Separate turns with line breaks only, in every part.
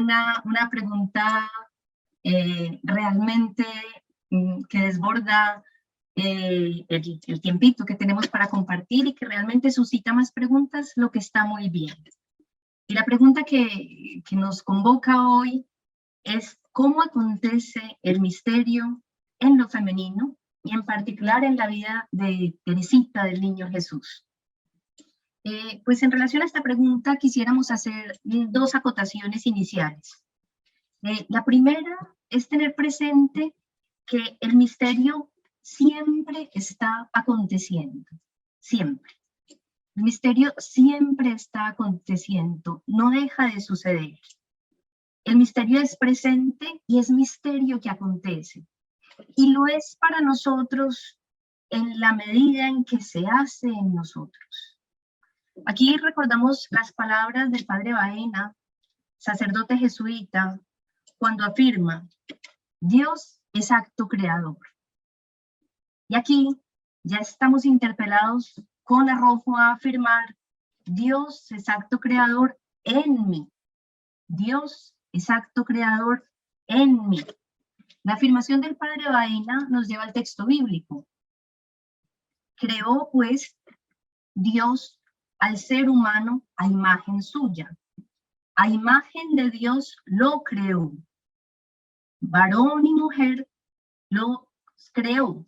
una pregunta realmente que desborda el tiempito que tenemos para compartir y que realmente suscita más preguntas, lo que está muy bien. Y la pregunta que nos convoca hoy es cómo acontece el misterio en lo femenino y en particular en la vida de Teresita, del niño Jesús. Pues en relación a esta pregunta quisiéramos hacer dos acotaciones iniciales. La primera es tener presente que el misterio siempre está aconteciendo, siempre. El misterio siempre está aconteciendo, no deja de suceder. El misterio es presente y es misterio que acontece. Y lo es para nosotros en la medida en que se hace en nosotros. Aquí recordamos las palabras del padre Baena, sacerdote jesuita, cuando afirma, Dios es acto creador. Y aquí ya estamos interpelados con arrojo a afirmar, Dios es acto creador en mí. Dios es acto creador en mí. La afirmación del padre Baena nos lleva al texto bíblico. Creó, pues, Dios al ser humano a imagen suya. A imagen de Dios lo creó. Varón y mujer lo creó.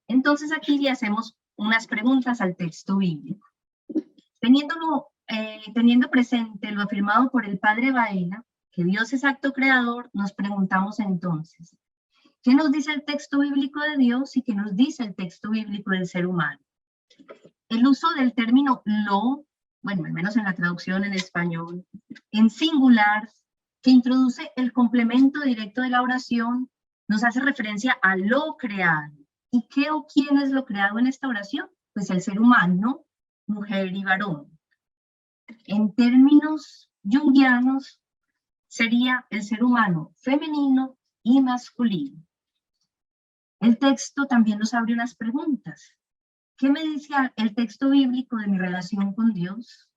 Entonces aquí le hacemos unas preguntas al texto bíblico. Teniendo presente lo afirmado por el padre Baena, que Dios es acto creador, nos preguntamos entonces, ¿qué nos dice el texto bíblico de Dios y qué nos dice el texto bíblico del ser humano? El uso del término lo, bueno, al menos en la traducción en español, en singular, que introduce el complemento directo de la oración, nos hace referencia a lo creado. ¿Y qué o quién es lo creado en esta oración? Pues el ser humano, mujer y varón. En términos junguianos, sería el ser humano femenino y masculino. El texto también nos abre unas preguntas. ¿Qué me dice el texto bíblico de mi relación con Dios?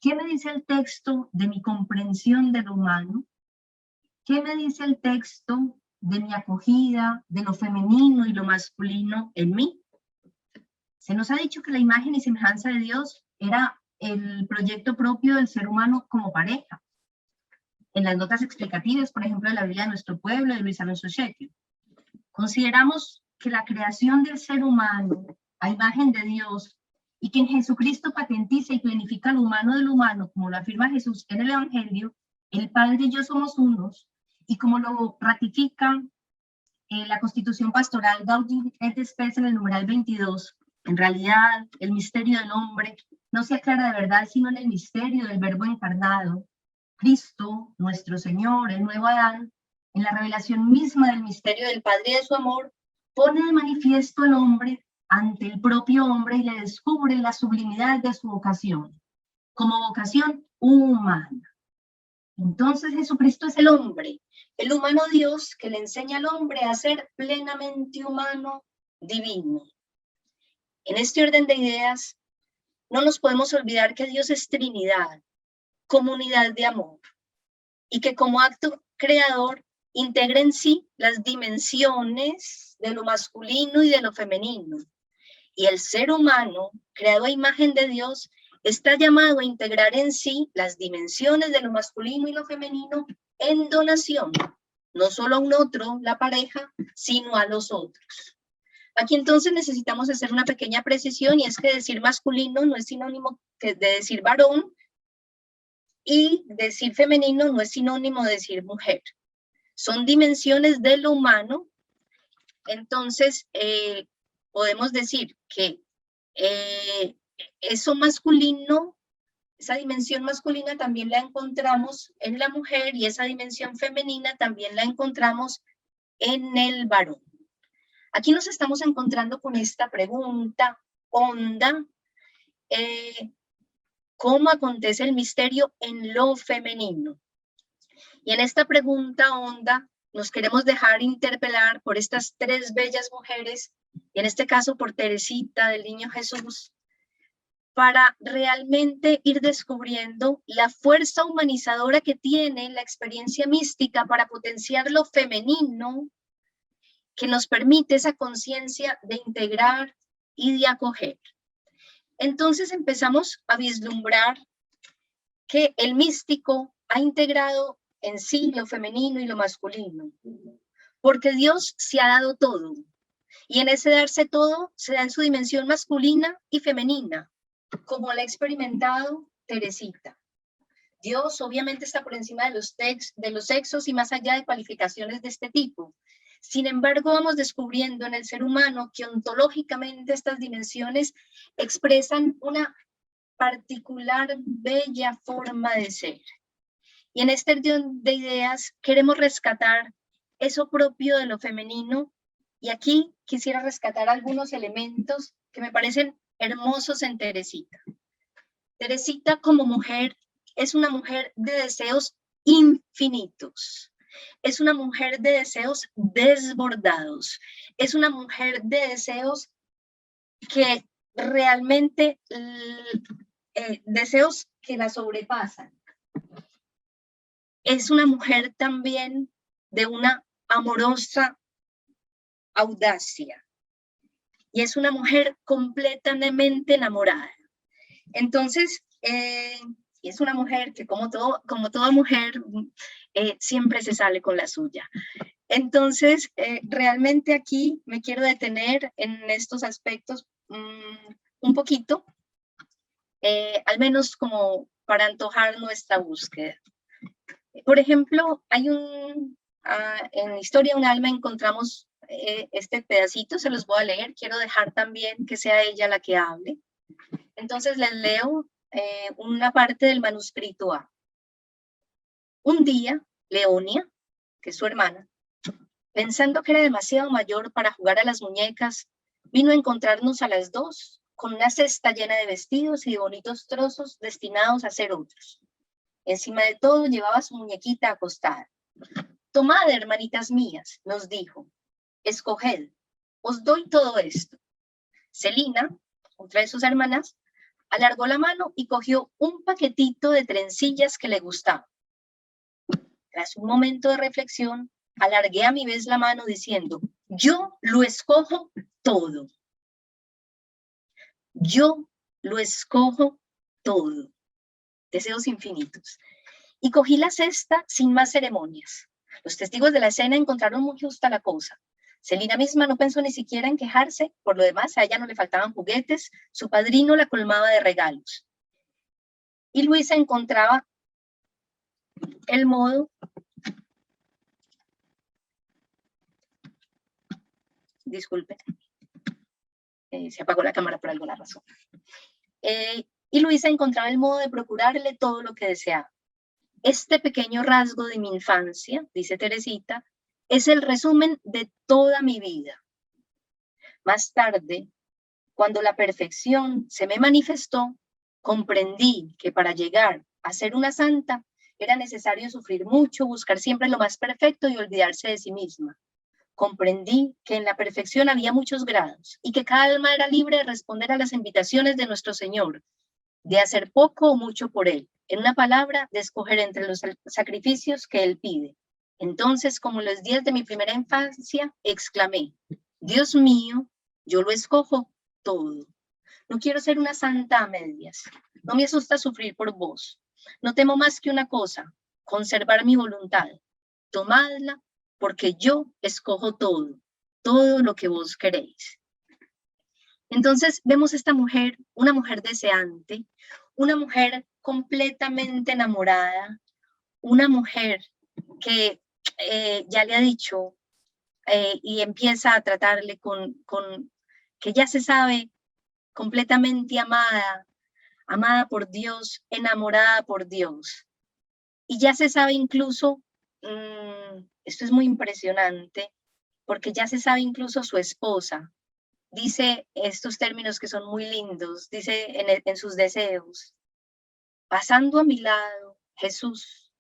¿Qué me dice el texto de mi comprensión de lo humano? ¿Qué me dice el texto de mi acogida, de lo femenino y lo masculino en mí? Se nos ha dicho que la imagen y semejanza de Dios era el proyecto propio del ser humano como pareja. En las notas explicativas, por ejemplo, de la Biblia de nuestro pueblo, de Luis Alonso Schettino, consideramos que la creación del ser humano a imagen de Dios y que en Jesucristo patentiza y planifica lo humano de lo humano, como lo afirma Jesús en el Evangelio, el Padre y yo somos unos, y como lo ratifica la Constitución Pastoral Gaudium et Spes en el numeral 22, en realidad el misterio del hombre no se aclara de verdad sino en el misterio del Verbo encarnado, Cristo, nuestro Señor, el nuevo Adán, en la revelación misma del misterio del Padre y de su amor, pone de manifiesto al hombre ante el propio hombre y le descubre la sublimidad de su vocación, como vocación humana. Entonces Jesucristo es el hombre, el humano Dios que le enseña al hombre a ser plenamente humano, divino. En este orden de ideas, no nos podemos olvidar que Dios es Trinidad, comunidad de amor, y que como acto creador integra en sí las dimensiones de lo masculino y de lo femenino. Y el ser humano, creado a imagen de Dios, está llamado a integrar en sí las dimensiones de lo masculino y lo femenino en donación, no solo a un otro, la pareja, sino a los otros. Aquí entonces necesitamos hacer una pequeña precisión, y es que decir masculino no es sinónimo de decir varón, y decir femenino no es sinónimo de decir mujer. Son dimensiones de lo humano. Entonces, podemos decir que eso masculino, esa dimensión masculina también la encontramos en la mujer, y esa dimensión femenina también la encontramos en el varón. Aquí nos estamos encontrando con esta pregunta honda, ¿cómo acontece el misterio en lo femenino? Y en esta pregunta honda nos queremos dejar interpelar por estas tres bellas mujeres, y en este caso por Teresita del Niño Jesús, para realmente ir descubriendo la fuerza humanizadora que tiene la experiencia mística para potenciar lo femenino, que nos permite esa conciencia de integrar y de acoger. Entonces empezamos a vislumbrar que el místico ha integrado en sí lo femenino y lo masculino, porque Dios se ha dado todo, y en ese darse todo se da en su dimensión masculina y femenina, como la ha experimentado Teresita. Dios obviamente está por encima de los sexos y más allá de cualificaciones de este tipo. Sin embargo, vamos descubriendo en el ser humano que ontológicamente estas dimensiones expresan una particular, bella forma de ser. Y en este orden de ideas queremos rescatar eso propio de lo femenino, y aquí quisiera rescatar algunos elementos que me parecen hermosos en Teresita. Teresita como mujer es una mujer de deseos infinitos, es una mujer de deseos desbordados, es una mujer de deseos que realmente, deseos que la sobrepasan. Es una mujer también de una amorosa audacia y es una mujer completamente enamorada. Entonces, es una mujer que como toda mujer siempre se sale con la suya. Entonces, realmente aquí me quiero detener en estos aspectos un poquito, al menos como para antojar nuestra búsqueda. Por ejemplo, hay en Historia de un alma encontramos este pedacito, se los voy a leer, quiero dejar también que sea ella la que hable. Entonces les leo una parte del manuscrito A. Un día, Leonia, que es su hermana, pensando que era demasiado mayor para jugar a las muñecas, vino a encontrarnos a las dos con una cesta llena de vestidos y de bonitos trozos destinados a ser otros. Encima de todo llevaba su muñequita acostada. Tomad, hermanitas mías, nos dijo, escoged, os doy todo esto. Celina, otra de sus hermanas, alargó la mano y cogió un paquetito de trencillas que le gustaba. Tras un momento de reflexión, alargué a mi vez la mano diciendo, yo lo escojo todo. Yo lo escojo todo. Deseos infinitos. Y cogí la cesta sin más ceremonias. Los testigos de la escena encontraron muy justa la cosa. Celina misma no pensó ni siquiera en quejarse, por lo demás a ella no le faltaban juguetes, su padrino la colmaba de regalos. Y Luisa encontraba el modo disculpe, se apagó la cámara por alguna razón. Y Luisa encontraba el modo de procurarle todo lo que deseaba. Este pequeño rasgo de mi infancia, dice Teresita, es el resumen de toda mi vida. Más tarde, cuando la perfección se me manifestó, comprendí que para llegar a ser una santa era necesario sufrir mucho, buscar siempre lo más perfecto y olvidarse de sí misma. Comprendí que en la perfección había muchos grados y que cada alma era libre de responder a las invitaciones de nuestro Señor, de hacer poco o mucho por Él. En una palabra, de escoger entre los sacrificios que Él pide. Entonces, como en los días de mi primera infancia, exclamé, Dios mío, yo lo escojo todo. No quiero ser una santa a medias. No me asusta sufrir por vos. No temo más que una cosa, conservar mi voluntad. Tomadla, porque yo escojo todo, todo lo que vos queréis. Entonces vemos esta mujer, una mujer deseante, una mujer completamente enamorada, una mujer que ya le ha dicho y empieza a tratarle con que ya se sabe completamente amada, amada por Dios, enamorada por Dios. Y ya se sabe incluso, esto es muy impresionante, porque ya se sabe incluso su esposa, dice estos términos que son muy lindos, dice en sus deseos, pasando a mi lado, Jesús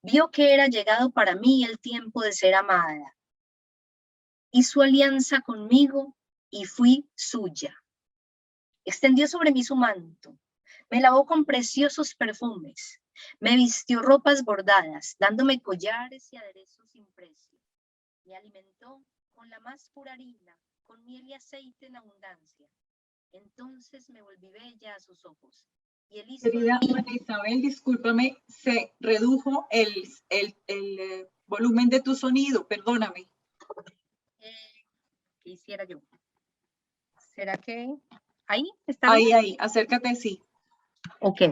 vio que era llegado para mí el tiempo de ser amada, hizo alianza conmigo y fui suya. Extendió sobre mí su manto, me lavó con preciosos perfumes, me vistió ropas bordadas, dándome collares y aderezos sin precio. Me alimentó con la más pura harina, con miel y aceite en abundancia. Entonces me volví bella a sus ojos. Y él hizo...
Querida Ana Isabel, discúlpame, se redujo el volumen de tu sonido, perdóname.
¿Qué hiciera yo? ¿Será que ahí está?
Ahí, acércate, sí.
Ok.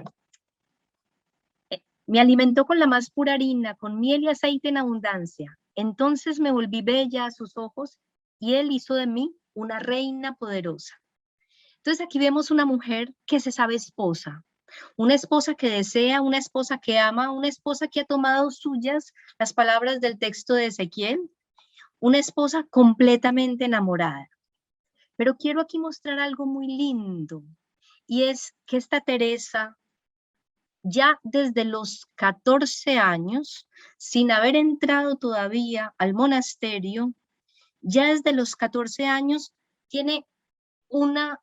Me alimentó con la más pura harina, con miel y aceite en abundancia. Entonces me volví bella a sus ojos y él hizo de mí una reina poderosa. Entonces aquí vemos una mujer que se sabe esposa, una esposa que desea, una esposa que ama, una esposa que ha tomado suyas las palabras del texto de Ezequiel, una esposa completamente enamorada. Pero quiero aquí mostrar algo muy lindo, y es que esta Teresa, ya desde los 14 años, sin haber entrado todavía al monasterio, ya desde los 14 años tiene una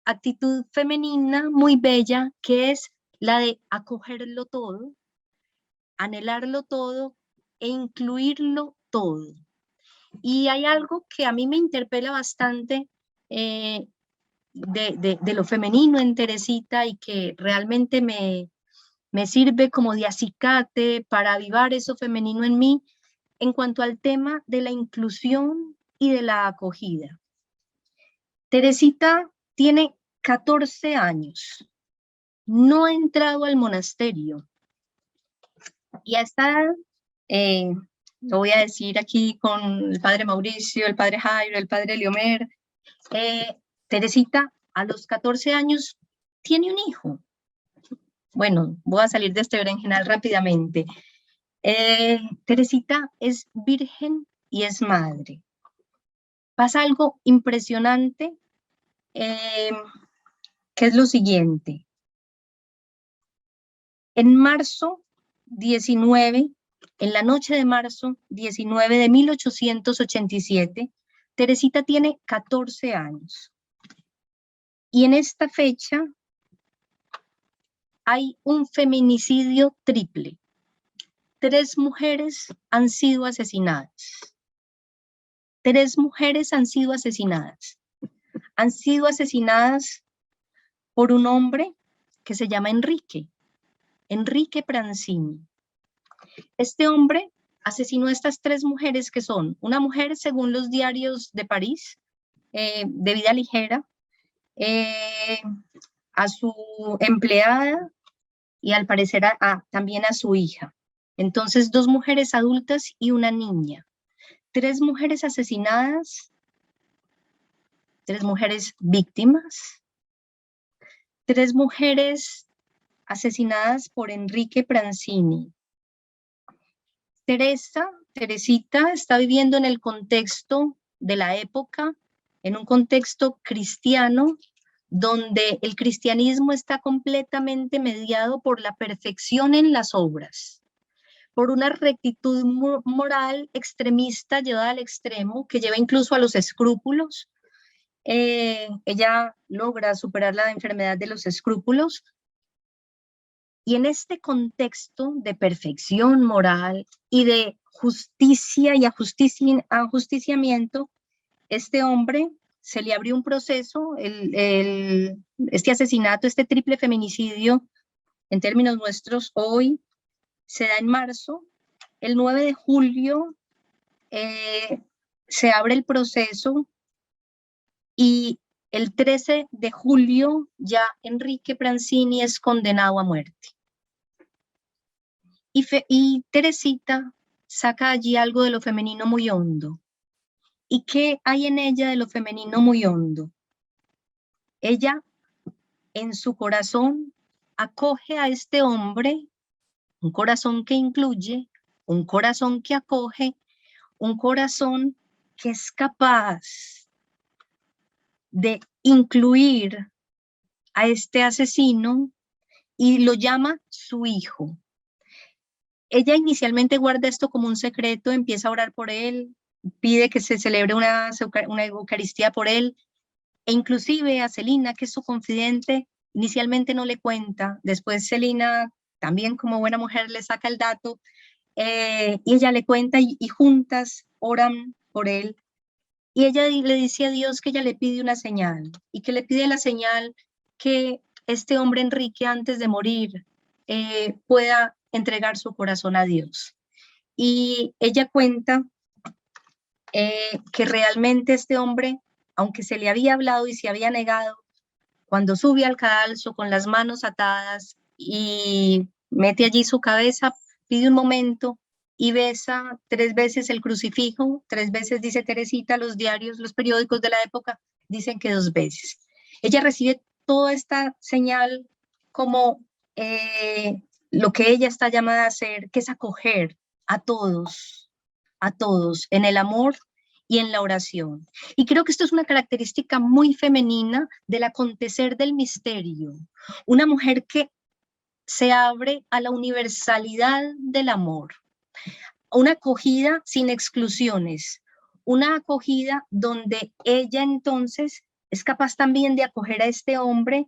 actitud femenina muy bella, que es la de acogerlo todo, anhelarlo todo e incluirlo todo. Y hay algo que a mí me interpela bastante de lo femenino en Teresita y que realmente me sirve como de acicate para avivar eso femenino en mí en cuanto al tema de la inclusión y de la acogida. Teresita tiene 14 años, no ha entrado al monasterio y hasta, lo voy a decir aquí con el padre Mauricio, el padre Jairo, el padre Leomer, Teresita a los 14 años tiene un hijo. Bueno, voy a salir de este berenjenal rápidamente. Teresita es virgen y es madre. Pasa algo impresionante, que es lo siguiente. En marzo 19, en la noche de marzo 19 de 1887, Teresita tiene 14 años. Y en esta fecha hay un feminicidio triple. 3 mujeres han sido asesinadas. 3 mujeres han sido asesinadas. Han sido asesinadas por un hombre que se llama Enrique Pranzini. Este hombre asesinó a estas 3 mujeres que son, una mujer según los diarios de París, de vida ligera, a su empleada y al parecer también a su hija. Entonces 2 mujeres adultas y una niña. 3 mujeres asesinadas, 3 mujeres víctimas, 3 mujeres asesinadas por Enrique Pranzini. Teresita está viviendo en el contexto de la época, en un contexto cristiano, donde el cristianismo está completamente mediado por la perfección en las obras, por una rectitud moral extremista llevada al extremo, que lleva incluso a los escrúpulos. Ella logra superar la enfermedad de los escrúpulos. Y en este contexto de perfección moral y de justicia y ajusticiamiento, este hombre se le abrió un proceso, este asesinato, este triple feminicidio, en términos nuestros, hoy se da en marzo. El 9 de julio se abre el proceso y el 13 de julio ya Enrique Pranzini es condenado a muerte. Y Teresita saca allí algo de lo femenino muy hondo. ¿Y qué hay en ella de lo femenino muy hondo? Ella, en su corazón, acoge a este hombre, un corazón que incluye, un corazón que acoge, un corazón que es capaz de incluir a este asesino y lo llama su hijo. Ella inicialmente guarda esto como un secreto, empieza a orar por él, pide que se celebre una Eucaristía por él, E inclusive a Celina, que es su confidente, inicialmente no le cuenta, después Celina, también como buena mujer, le saca el dato, y ella le cuenta y juntas oran por él. Y ella le dice a Dios que ella le pide una señal y que le pide la señal que este hombre Enrique antes de morir pueda entregar su corazón a Dios. Y ella cuenta que realmente este hombre, aunque se le había hablado y se había negado, cuando sube al cadalso con las manos atadas y mete allí su cabeza, pide un momento y besa 3 veces el crucifijo, 3 veces dice Teresita, los diarios, los periódicos de la época dicen que 2 veces. Ella recibe toda esta señal como lo que ella está llamada a hacer, que es acoger a todos en el amor y en la oración. Y creo que esto es una característica muy femenina del acontecer del misterio. Una mujer que se abre a la universalidad del amor, una acogida sin exclusiones, una acogida donde ella entonces es capaz también de acoger a este hombre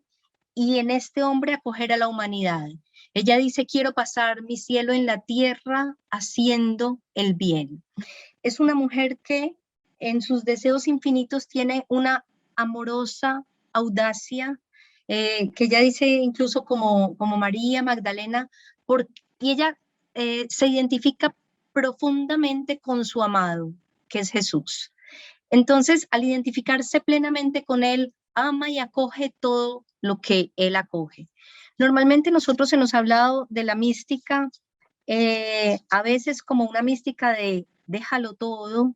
y en este hombre acoger a la humanidad. Ella dice, quiero pasar mi cielo en la tierra haciendo el bien. Es una mujer que en sus deseos infinitos tiene una amorosa audacia, que ella dice incluso como María Magdalena, porque ella se identifica profundamente con su amado, que es Jesús. Entonces, al identificarse plenamente con él, ama y acoge todo lo que él acoge. Normalmente nosotros se nos ha hablado de la mística, a veces como una mística de déjalo todo.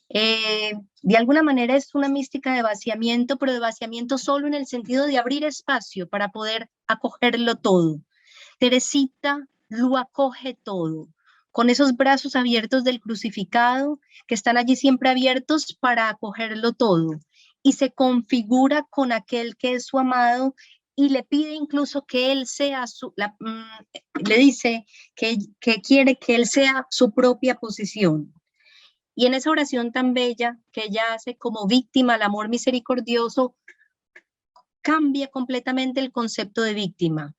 De alguna manera es una mística de vaciamiento, pero de vaciamiento solo en el sentido de abrir espacio para poder acogerlo todo. Teresita lo acoge todo, con esos brazos abiertos del crucificado que están allí siempre abiertos para acogerlo todo. Y se configura con aquel que es su amado y le pide incluso que él sea le dice que quiere que él sea su propia posición. Y en esa oración tan bella que ella hace como víctima al amor misericordioso, cambia completamente el concepto de víctima.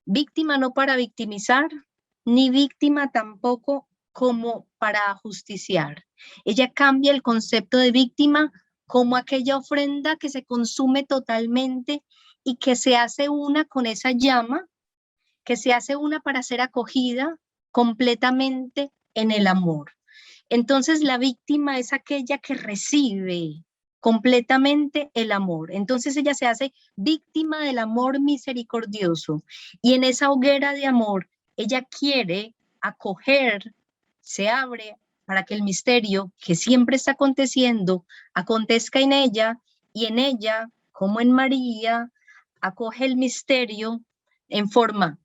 Víctima no para victimizar, ni víctima tampoco como para ajusticiar. Ella cambia el concepto de víctima como aquella ofrenda que se consume totalmente y que se hace una con esa llama, que se hace una para ser acogida completamente en el amor. Entonces la víctima es aquella que recibe completamente el amor. Entonces ella se hace víctima del amor misericordioso y en esa hoguera de amor ella quiere acoger, se abre para que el misterio que siempre está aconteciendo acontezca en ella y en ella, como en María, acoge el misterio en forma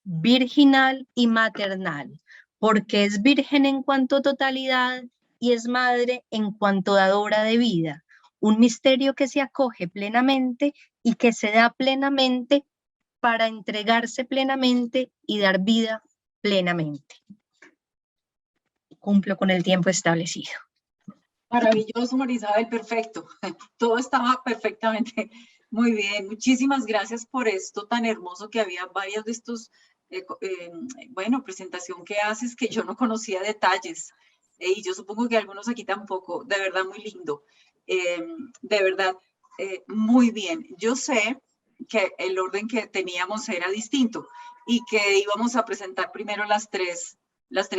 virginal y maternal, porque es virgen en cuanto totalidad y es madre en cuanto dadora de vida. Un misterio que se acoge plenamente y que se da plenamente para entregarse plenamente y dar vida plenamente. Cumplo con el tiempo establecido.
Maravilloso, Marisabel, perfecto. Todo estaba perfectamente. Muy bien, muchísimas gracias por esto tan hermoso que había varios de estos, bueno, presentación que haces que yo no conocía detalles y yo supongo que algunos aquí tampoco, de verdad muy lindo, de verdad, muy bien. Yo sé que el orden que teníamos era distinto y que íbamos a presentar primero las tres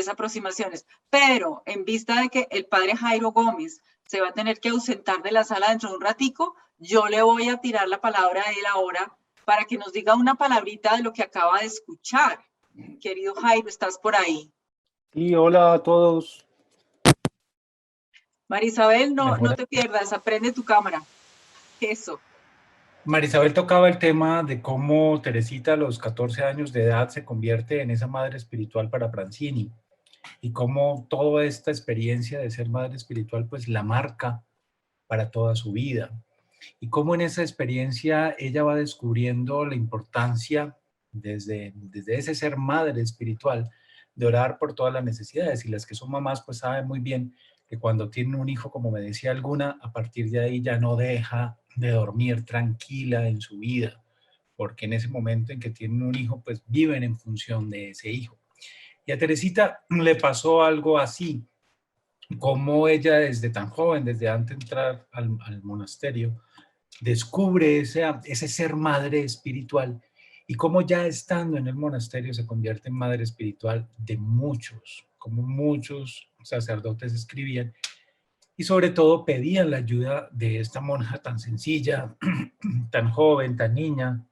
aproximaciones, pero en vista de que el padre Jairo Gómez se va a tener que ausentar de la sala dentro de un ratico, yo le voy a tirar la palabra a él ahora para que nos diga una palabrita de lo que acaba de escuchar. Querido Jairo, ¿estás por ahí?
Sí, hola a todos.
Marisabel, no te pierdas, aprende tu cámara. Eso.
Marisabel tocaba el tema de cómo Teresita a los 14 años de edad se convierte en esa madre espiritual para Francini y cómo toda esta experiencia de ser madre espiritual pues la marca para toda su vida y cómo en esa experiencia ella va descubriendo la importancia desde ese ser madre espiritual de orar por todas las necesidades y las que son mamás pues saben muy bien que cuando tiene un hijo, como me decía alguna, a partir de ahí ya no deja de dormir tranquila en su vida, porque en ese momento en que tienen un hijo, pues viven en función de ese hijo. Y a Teresita le pasó algo así, como ella desde tan joven, desde antes de entrar al monasterio, descubre ese ser madre espiritual y cómo ya estando en el monasterio se convierte en madre espiritual de muchos, como muchos sacerdotes escribían y sobre todo pedían la ayuda de esta monja tan sencilla, tan joven, tan niña,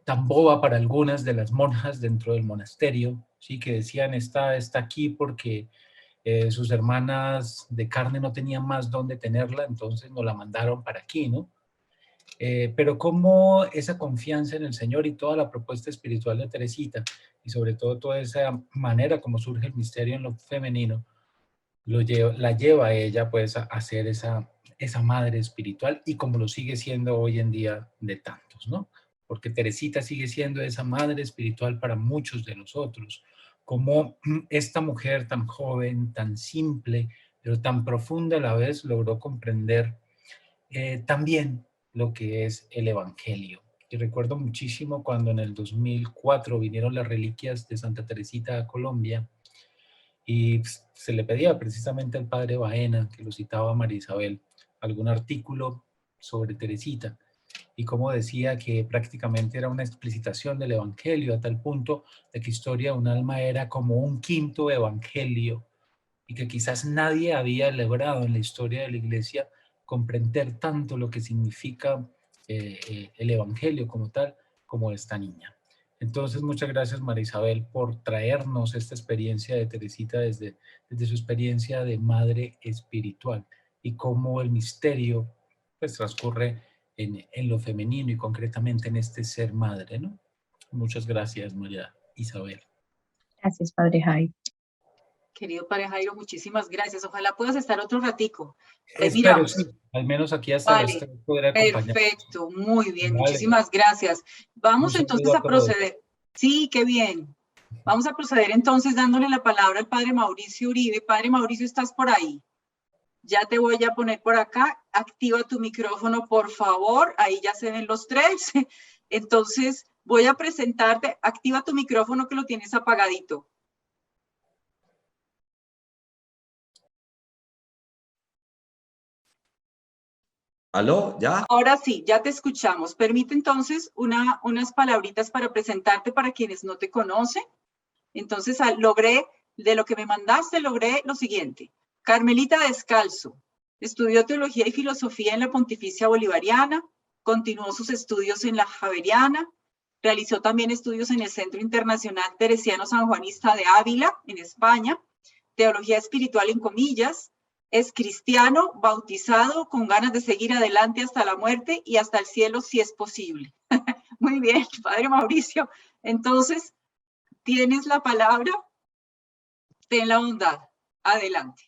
tan boba para algunas de las monjas dentro del monasterio, ¿sí? Que decían, está aquí porque sus hermanas de carne no tenían más dónde tenerla, entonces nos la mandaron para aquí, ¿no? Pero cómo esa confianza en el Señor y toda la propuesta espiritual de Teresita, y sobre todo toda esa manera como surge el misterio en lo femenino, la lleva a ella pues a ser esa madre espiritual y como lo sigue siendo hoy en día de tantos, ¿no? Porque Teresita sigue siendo esa madre espiritual para muchos de nosotros, como esta mujer tan joven, tan simple, pero tan profunda a la vez logró comprender también lo que es el Evangelio. Y recuerdo muchísimo cuando en el 2004 vinieron las reliquias de Santa Teresita a Colombia y se le pedía precisamente al padre Baena, que lo citaba María Isabel, algún artículo sobre Teresita y como decía que prácticamente era una explicitación del Evangelio a tal punto de que Historia de un alma era como un quinto Evangelio y que quizás nadie había logrado en la historia de la Iglesia comprender tanto lo que significa el Evangelio como tal, como esta niña. Entonces, muchas gracias, María Isabel, por traernos esta experiencia de Teresita desde su experiencia de madre espiritual y cómo el misterio pues, transcurre en lo femenino y concretamente en este ser madre, ¿no? Muchas gracias, María Isabel.
Gracias, Padre Jairo.
Querido Padre Jairo, muchísimas gracias. Ojalá puedas estar otro ratico.
Espero,
Mira,
sí, al menos aquí hasta las
vale,
3 podré acompañar.
perfecto, muy bien,
Vale,
muchísimas gracias.
un
Vamos
saludo
entonces
a
a
todos.
proceder. Sí, qué bien. Vamos a proceder entonces dándole la palabra al Padre Mauricio Uribe. Padre Mauricio, ¿estás por ahí? Ya te voy a poner por acá. Activa tu micrófono, por favor. Ahí ya se ven los tres. Entonces, voy a presentarte. Activa tu micrófono que lo tienes apagadito.
¿Aló? ¿Ya?
Ahora sí, ya te escuchamos. Permite entonces unas palabritas para presentarte para quienes no te conocen. Entonces, de lo que me mandaste, logré lo siguiente. Carmelita Descalzo estudió teología y filosofía en la Pontificia Bolivariana, continuó sus estudios en la Javeriana, realizó también estudios en el Centro Internacional Teresiano Sanjuanista de Ávila, en España, teología espiritual en comillas, es cristiano, bautizado, con ganas de seguir adelante hasta la muerte y hasta el cielo si es posible. Muy bien, Padre Mauricio. Entonces, tienes la palabra. Ten la bondad. Adelante.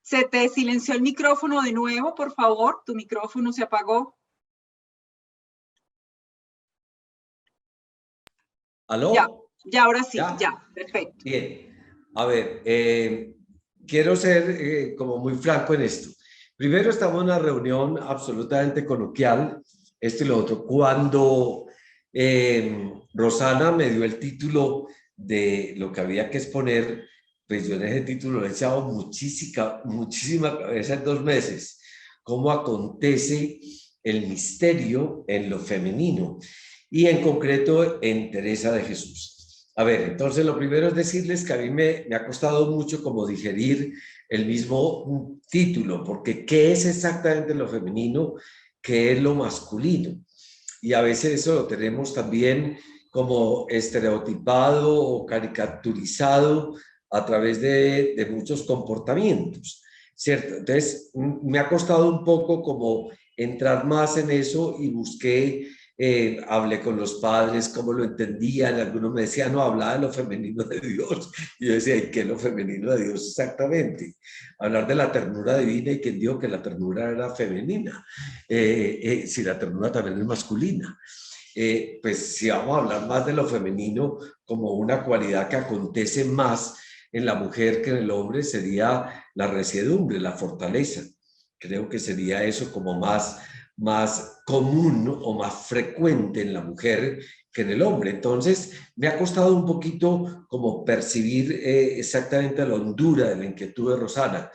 Se te silenció el micrófono de nuevo, por favor. Tu micrófono se apagó.
¿Aló?
Ya, ahora sí,
¿Ya?
ya, perfecto.
Bien. A ver, quiero ser como muy franco en esto. Primero, estamos en una reunión absolutamente coloquial, esto y lo otro. Cuando Rosana me dio el título de lo que había que exponer, pues yo en ese título le he echado muchísima cabeza en 2 meses. Cómo acontece el misterio en lo femenino y en concreto en Teresa de Jesús. A ver, entonces lo primero es decirles que a mí me ha costado mucho como digerir el mismo título, porque ¿qué es exactamente lo femenino? ¿Qué es lo masculino? Y a veces eso lo tenemos también como estereotipado o caricaturizado a través de muchos comportamientos, ¿cierto? Entonces, me ha costado un poco como entrar más en eso y busqué, hablé con los padres, cómo lo entendían, algunos me decían, no, hablaba de lo femenino de Dios, y yo decía, ¿y qué es lo femenino de Dios exactamente? Hablar de la ternura divina y quien dijo que la ternura era femenina, si la ternura también es masculina. Pues si vamos a hablar más de lo femenino como una cualidad que acontece más en la mujer que en el hombre sería la resiedumbre, la fortaleza. Creo que sería eso como más común, ¿no? O más frecuente en la mujer que en el hombre. Entonces, me ha costado un poquito como percibir exactamente la hondura de la inquietud de Rosana.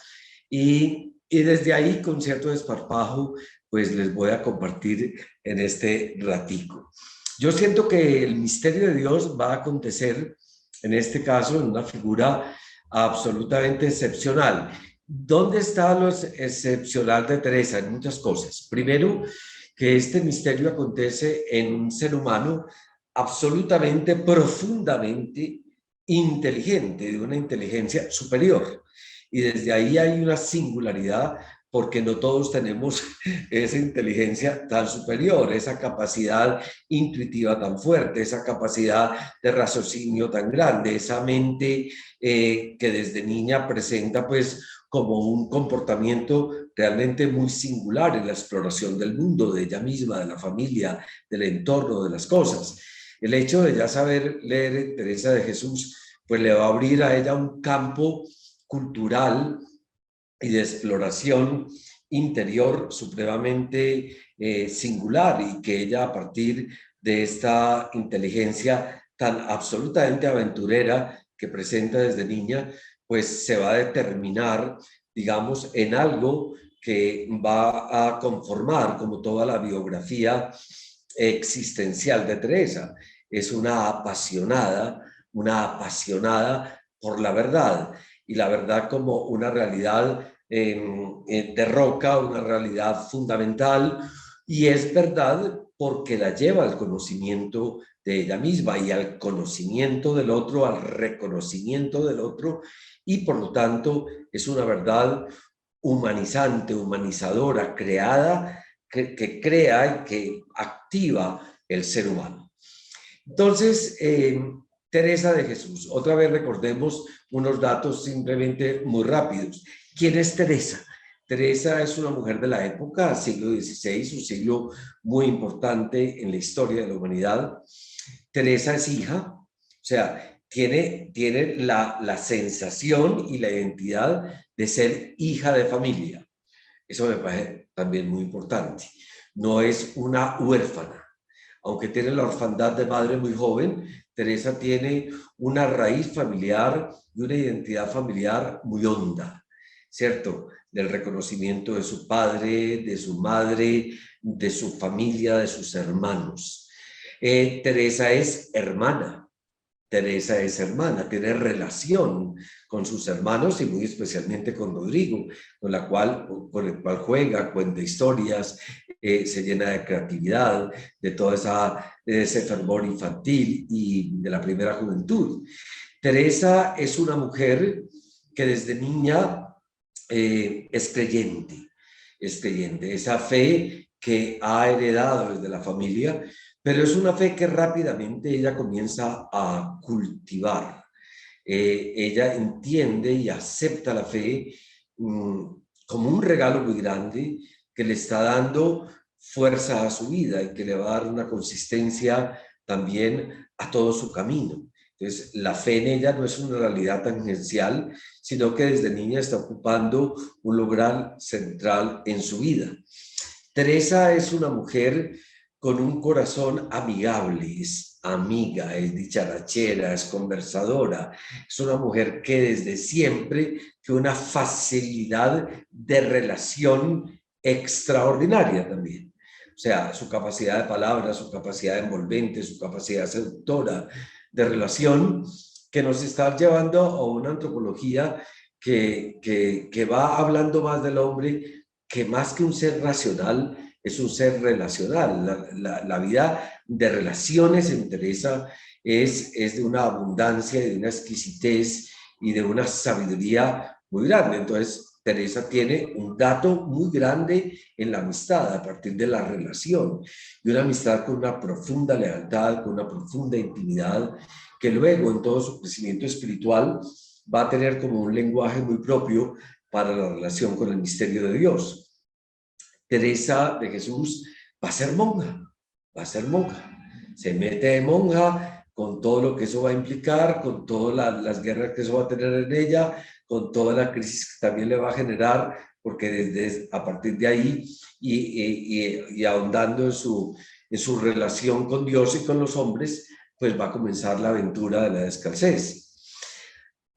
Y desde ahí, con cierto desparpajo, pues les voy a compartir en este ratico. Yo siento que el misterio de Dios va a acontecer, en este caso, en una figura absolutamente excepcional. ¿Dónde está lo excepcional de Teresa? En muchas cosas. Primero, que este misterio acontece en un ser humano absolutamente, profundamente inteligente, de una inteligencia superior. Y desde ahí hay una singularidad, porque no todos tenemos esa inteligencia tan superior, esa capacidad intuitiva tan fuerte, esa capacidad de raciocinio tan grande, esa mente que desde niña presenta pues como un comportamiento realmente muy singular en la exploración del mundo, de ella misma, de la familia, del entorno, de las cosas. El hecho de ya saber leer en Teresa de Jesús, pues le va a abrir a ella un campo cultural y de exploración interior supremamente singular, y que ella, a partir de esta inteligencia tan absolutamente aventurera que presenta desde niña, pues se va a determinar, digamos, en algo que va a conformar como toda la biografía existencial de Teresa. Es una apasionada por la verdad, y la verdad como una realidad de roca, una realidad fundamental, y es verdad porque la lleva al conocimiento de ella misma y al conocimiento del otro, al reconocimiento del otro, y por lo tanto es una verdad humanizante, humanizadora, creada, que crea y que activa el ser humano. Entonces, Teresa de Jesús, otra vez recordemos unos datos simplemente muy rápidos. ¿Quién es Teresa? Teresa es una mujer de la época, siglo XVI, un siglo muy importante en la historia de la humanidad. Teresa es hija, o sea, tiene la sensación y la identidad de ser hija de familia. Eso me parece también muy importante. No es una huérfana. Aunque tiene la orfandad de madre muy joven, Teresa tiene una raíz familiar y una identidad familiar muy honda, ¿cierto? Del reconocimiento de su padre, de su madre, de su familia, de sus hermanos. Teresa es hermana. Teresa es hermana, tiene relación con sus hermanos y muy especialmente con Rodrigo, con el cual juega, cuenta historias, se llena de creatividad, de todo ese fervor infantil y de la primera juventud. Teresa es una mujer que desde niña es creyente, esa fe que ha heredado desde la familia, pero es una fe que rápidamente ella comienza a cultivar. Ella entiende y acepta la fe como un regalo muy grande que le está dando fuerza a su vida y que le va a dar una consistencia también a todo su camino. Entonces, la fe en ella no es una realidad tangencial, sino que desde niña está ocupando un lugar central en su vida. Teresa es una mujer con un corazón amigable, es amiga, es dicharachera, es conversadora, es una mujer que desde siempre tiene una facilidad de relación extraordinaria también. O sea, su capacidad de palabra, su capacidad envolvente, su capacidad seductora de relación, que nos está llevando a una antropología que va hablando más del hombre, que más que un ser racional, es un ser relacional. La vida de relaciones en Teresa es de una abundancia, de una exquisitez y de una sabiduría muy grande. Entonces, Teresa tiene un dato muy grande en la amistad a partir de la relación, y una amistad con una profunda lealtad, con una profunda intimidad, que luego en todo su crecimiento espiritual va a tener como un lenguaje muy propio para la relación con el misterio de Dios. Teresa de Jesús va a ser monja, se mete de monja con todo lo que eso va a implicar, con todas las guerras que eso va a tener en ella, con toda la crisis que también le va a generar, porque a partir de ahí y ahondando en su relación con Dios y con los hombres, pues va a comenzar la aventura de la descalcez.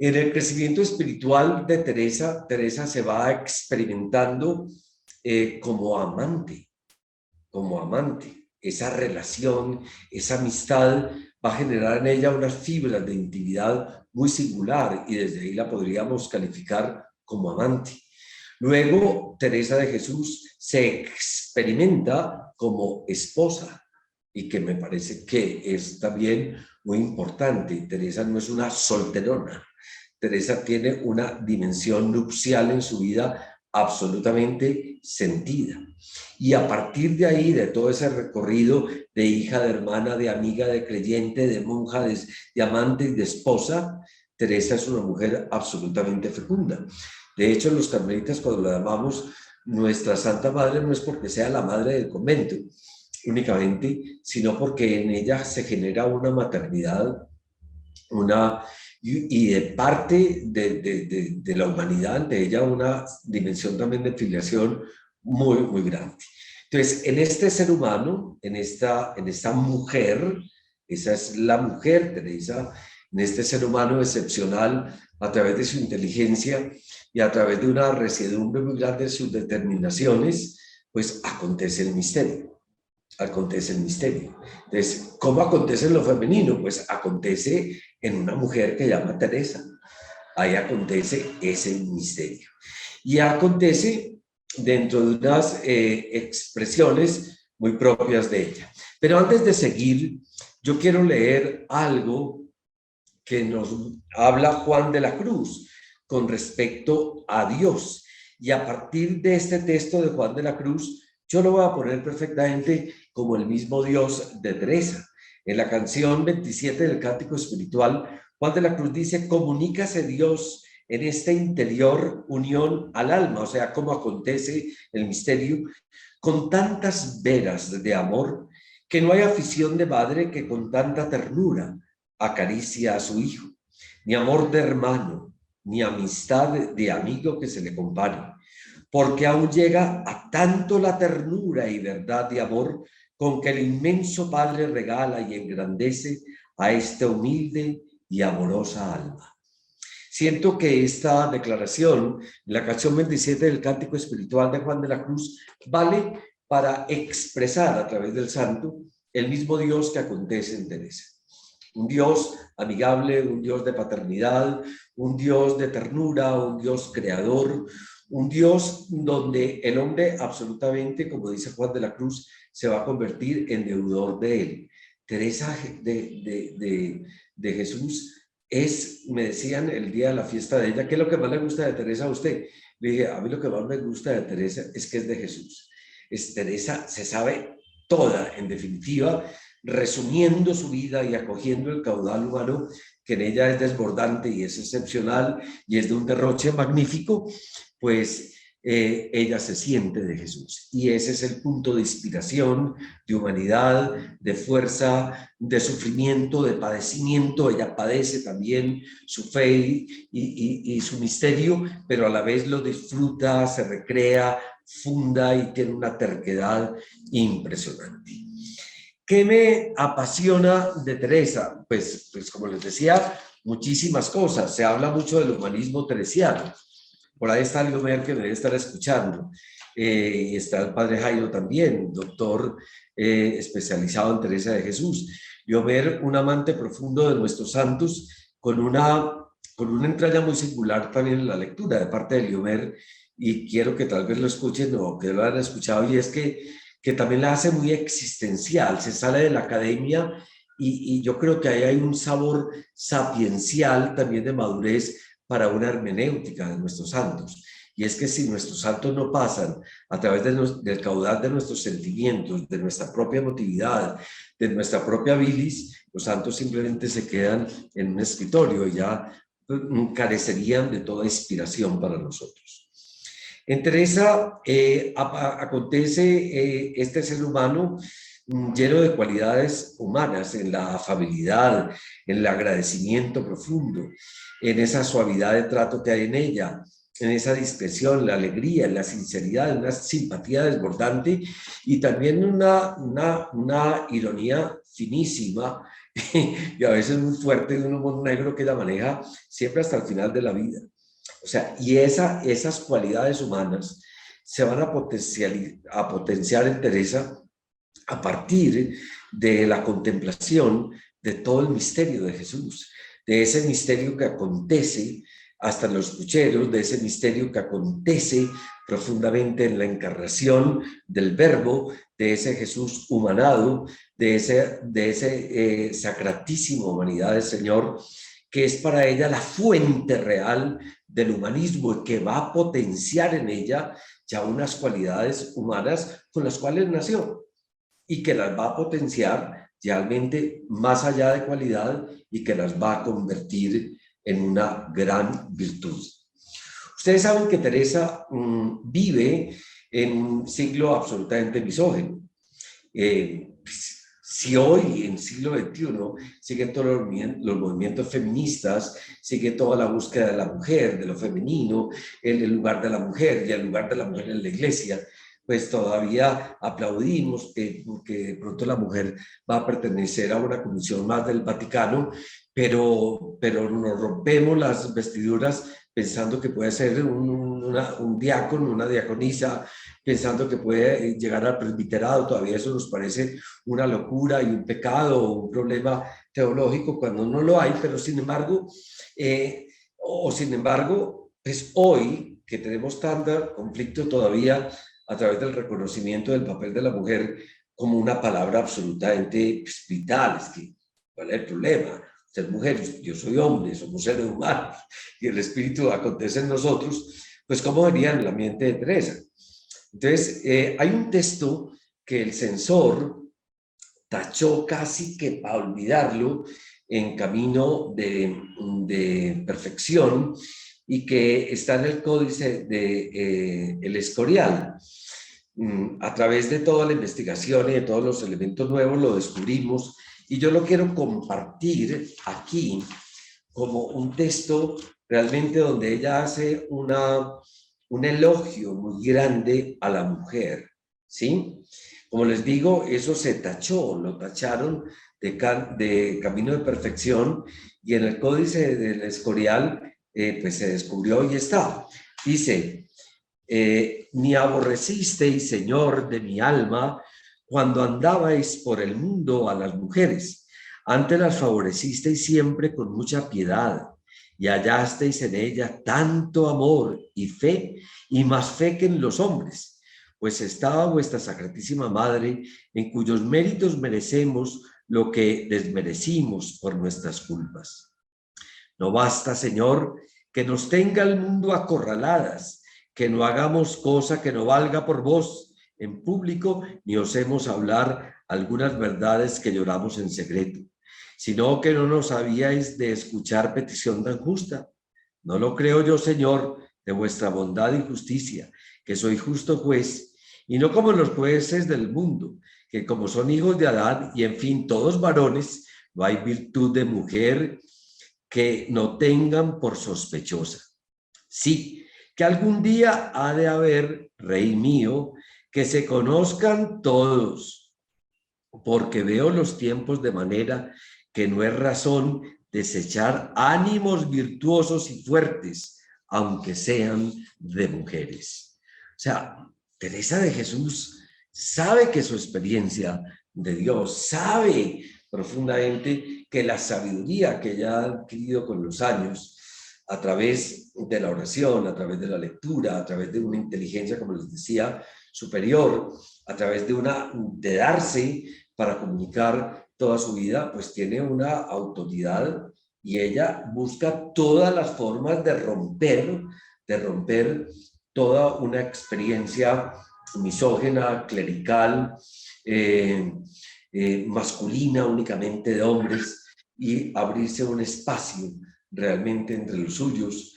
En el crecimiento espiritual de Teresa, Teresa se va experimentando como amante. Esa relación, esa amistad va a generar en ella unas fibras de intimidad muy singular y desde ahí la podríamos calificar como amante. Luego, Teresa de Jesús se experimenta como esposa y que me parece que es también muy importante. Teresa no es una solterona. Teresa tiene una dimensión nupcial en su vida absolutamente sentida. Y a partir de ahí, de todo ese recorrido de hija, de hermana, de amiga, de creyente, de monja, de amante y de esposa, Teresa es una mujer absolutamente fecunda. De hecho, los carmelitas, cuando la llamamos nuestra Santa Madre, no es porque sea la madre del convento únicamente, sino porque en ella se genera una maternidad, y de parte de la humanidad ante ella una dimensión también de filiación muy, muy grande. Entonces, en este ser humano, en esta mujer, esa es la mujer Teresa, en este ser humano excepcional, a través de su inteligencia y a través de una resiedumbre muy grande de sus determinaciones, pues acontece el misterio. Entonces, ¿cómo acontece en lo femenino? Pues acontece en una mujer que llama Teresa. Ahí acontece ese misterio. Y acontece dentro de unas expresiones muy propias de ella. Pero antes de seguir, yo quiero leer algo que nos habla Juan de la Cruz con respecto a Dios. Y a partir de este texto de Juan de la Cruz, yo lo voy a poner perfectamente como el mismo Dios de Teresa. En la canción 27 del Cántico Espiritual, Juan de la Cruz dice: comunícase Dios en esta interior unión al alma, o sea, cómo acontece el misterio, con tantas veras de amor, que no hay afición de madre que con tanta ternura acaricia a su hijo, ni amor de hermano, ni amistad de amigo que se le compare, porque aún llega a tanto la ternura y verdad de amor con que el inmenso Padre regala y engrandece a esta humilde y amorosa alma. Siento que esta declaración, la canción 27 del Cántico Espiritual de Juan de la Cruz, vale para expresar a través del santo el mismo Dios que acontece en Teresa. Un Dios amigable, un Dios de paternidad, un Dios de ternura, un Dios creador, un Dios donde el hombre absolutamente, como dice Juan de la Cruz, se va a convertir en deudor de él. Teresa de Jesús me decían el día de la fiesta de ella, ¿qué es lo que más le gusta de Teresa a usted? Le dije, a mí lo que más me gusta de Teresa es que es de Jesús. Teresa se sabe toda, en definitiva, resumiendo su vida y acogiendo el caudal humano que en ella es desbordante y es excepcional y es de un derroche magnífico, pues ella se siente de Jesús. Y ese es el punto de inspiración, de humanidad, de fuerza, de sufrimiento, de padecimiento. Ella padece también su fe y su misterio, pero a la vez lo disfruta, se recrea, funda y tiene una terquedad impresionante. ¿Qué me apasiona de Teresa? Pues como les decía, muchísimas cosas. Se habla mucho del humanismo teresiano. Por ahí está Liomer, que me debe estar escuchando. Y está el padre Jairo también, doctor especializado en Teresa de Jesús. Liomer, un amante profundo de nuestros santos, con una entraña muy singular también en la lectura de parte de Liomer, y quiero que tal vez lo escuchen o que lo hayan escuchado, y es que también la hace muy existencial, se sale de la academia y yo creo que ahí hay un sabor sapiencial también de madurez para una hermenéutica de nuestros santos. Y es que si nuestros santos no pasan a través del caudal de nuestros sentimientos, de nuestra propia emotividad, de nuestra propia bilis, los santos simplemente se quedan en un escritorio y ya carecerían de toda inspiración para nosotros. En Teresa acontece este ser humano lleno de cualidades humanas, en la afabilidad, en el agradecimiento profundo, en esa suavidad de trato que hay en ella, en esa discreción, la alegría, en la sinceridad, en una simpatía desbordante y también una ironía finísima y a veces muy fuerte, de un humor negro que ella maneja siempre hasta el final de la vida. O sea, y esas cualidades humanas se van a potenciar en Teresa a partir de la contemplación de todo el misterio de Jesús, de ese misterio que acontece hasta en los pucheros, de ese misterio que acontece profundamente en la encarnación del Verbo, de ese Jesús humanado, de ese sacratísimo humanidad del Señor, que es para ella la fuente real del humanismo y que va a potenciar en ella ya unas cualidades humanas con las cuales nació y que las va a potenciar realmente más allá de cualidad y que las va a convertir en una gran virtud. Ustedes saben que Teresa vive en un siglo absolutamente misógino. Si hoy, en el siglo XXI, siguen todos los movimientos feministas, sigue toda la búsqueda de la mujer, de lo femenino, el lugar de la mujer y el lugar de la mujer en la iglesia, pues todavía aplaudimos porque de pronto la mujer va a pertenecer a una comisión más del Vaticano, pero nos rompemos las vestiduras pensando que puede ser un diácono, una diaconisa, pensando que puede llegar al presbiterado. Todavía eso nos parece una locura y un pecado o un problema teológico cuando no lo hay, pero sin embargo, pues hoy que tenemos tanto conflicto todavía a través del reconocimiento del papel de la mujer como una palabra absolutamente vital, es que, ¿cuál es el problema? Ser mujer, yo soy hombre, somos seres humanos y el espíritu acontece en nosotros, pues ¿cómo venía en el ambiente de Teresa? Entonces, hay un texto que el censor tachó casi que para olvidarlo en camino de perfección y que está en el códice de El Escorial. A través de toda la investigación y de todos los elementos nuevos lo descubrimos y yo lo quiero compartir aquí como un texto realmente donde ella hace un elogio muy grande a la mujer, ¿sí? Como les digo, eso se tachó, lo tacharon de camino de perfección y en el códice del Escorial pues se descubrió y está. Dice, ni aborrecisteis, Señor de mi alma, cuando andabais por el mundo a las mujeres, antes las favorecisteis siempre con mucha piedad y hallasteis en ella tanto amor y fe, y más fe que en los hombres, pues estaba vuestra sacratísima madre, en cuyos méritos merecemos lo que desmerecimos por nuestras culpas. No basta, Señor, que nos tenga el mundo acorraladas, que no hagamos cosa que no valga por vos en público, ni osemos hablar algunas verdades que lloramos en secreto, sino que no nos habíais de escuchar petición tan justa. No lo creo yo, Señor, de vuestra bondad y justicia, que soy justo juez, y no como los jueces del mundo, que como son hijos de Adán, y en fin, todos varones, no hay virtud de mujer que no tengan por sospechosa. Sí, que algún día ha de haber, Rey mío, que se conozcan todos, porque veo los tiempos de manera que no es razón desechar ánimos virtuosos y fuertes, aunque sean de mujeres. O sea, Teresa de Jesús sabe que su experiencia de Dios, sabe profundamente que la sabiduría que ella ha adquirido con los años, a través de la oración, a través de la lectura, a través de una inteligencia, como les decía, superior, a través de darse para comunicar toda su vida, pues tiene una autoridad y ella busca todas las formas de romper toda una experiencia misógena, clerical, masculina únicamente de hombres y abrirse un espacio realmente entre los suyos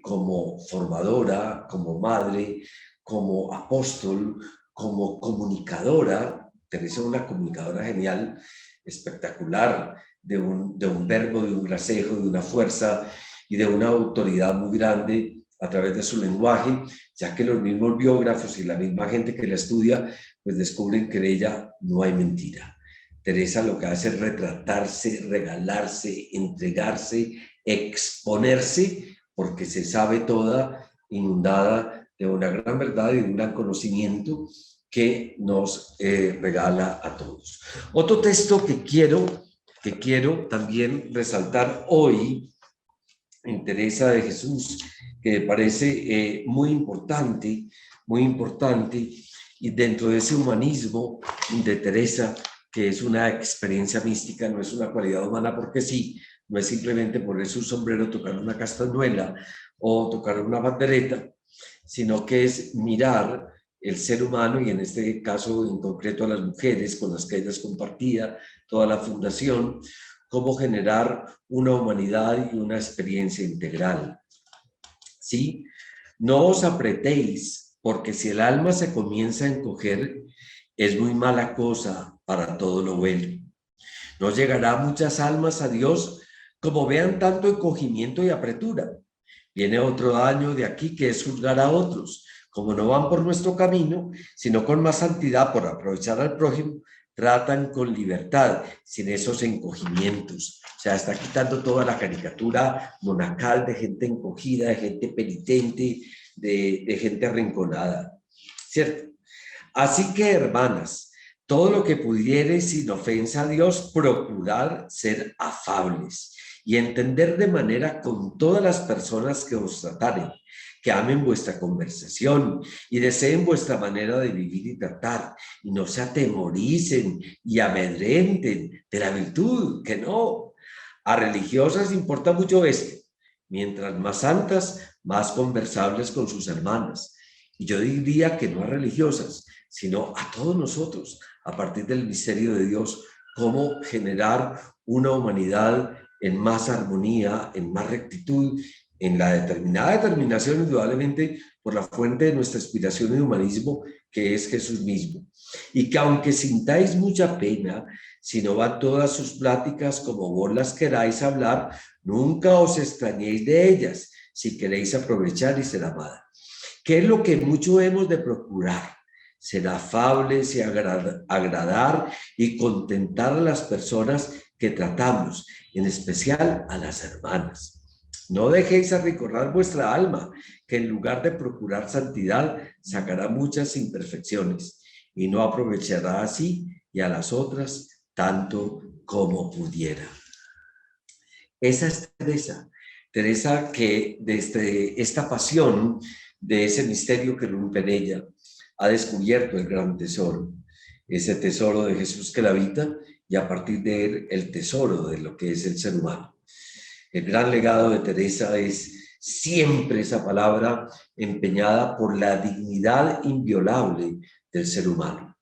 como formadora, como madre, como apóstol, como comunicadora Teresa es una comunicadora genial, espectacular, de un verbo, de un gracejo, de una fuerza y de una autoridad muy grande a través de su lenguaje, ya que los mismos biógrafos y la misma gente que la estudia, pues descubren que en ella no hay mentira. Teresa lo que hace es retratarse, regalarse, entregarse, exponerse, porque se sabe toda, inundada de una gran verdad y de un gran conocimiento que nos regala a todos. Otro texto que quiero también resaltar hoy en Teresa de Jesús, que me parece muy importante, y dentro de ese humanismo de Teresa, que es una experiencia mística, no es una cualidad humana porque sí, no es simplemente ponerse un sombrero, tocar una castañuela o tocar una bandereta, sino que es mirar el ser humano, y en este caso en concreto a las mujeres con las que ella compartía toda la fundación, cómo generar una humanidad y una experiencia integral. ¿Sí? No os apretéis, porque si el alma se comienza a encoger, es muy mala cosa para todo lo bueno. No llegará muchas almas a Dios como vean tanto encogimiento y apretura. Viene otro año de aquí que es juzgar a otros. Como no van por nuestro camino, sino con más santidad por aprovechar al prójimo, tratan con libertad, sin esos encogimientos. O sea, está quitando toda la caricatura monacal de gente encogida, de gente penitente, de gente arrinconada, ¿cierto? Así que, hermanas, todo lo que pudiereis sin ofensa a Dios, procurad ser afables y entender de manera con todas las personas que os trataren, que amen vuestra conversación y deseen vuestra manera de vivir y tratar, y no se atemoricen y amedrenten de la virtud, que no. A religiosas importa mucho esto, mientras más santas, más conversables con sus hermanas. Y yo diría que no a religiosas, sino a todos nosotros, a partir del misterio de Dios, cómo generar una humanidad en más armonía, en más rectitud, en la determinada determinación, indudablemente, por la fuente de nuestra inspiración y humanismo, que es Jesús mismo. Y que aunque sintáis mucha pena, si no van todas sus pláticas como vos las queráis hablar, nunca os extrañéis de ellas, si queréis aprovechar y ser amada. ¿Qué es lo que mucho hemos de procurar? Ser afables y agradar y contentar a las personas que tratamos, en especial a las hermanas. No dejéis arrinconar vuestra alma, que en lugar de procurar santidad, sacará muchas imperfecciones y no aprovechará así y a las otras tanto como pudiera. Esa es Teresa que desde esta pasión de ese misterio que rompe en ella, ha descubierto el gran tesoro, ese tesoro de Jesús que la habita, y a partir de él el tesoro de lo que es el ser humano. El gran legado de Teresa es siempre esa palabra empeñada por la dignidad inviolable del ser humano.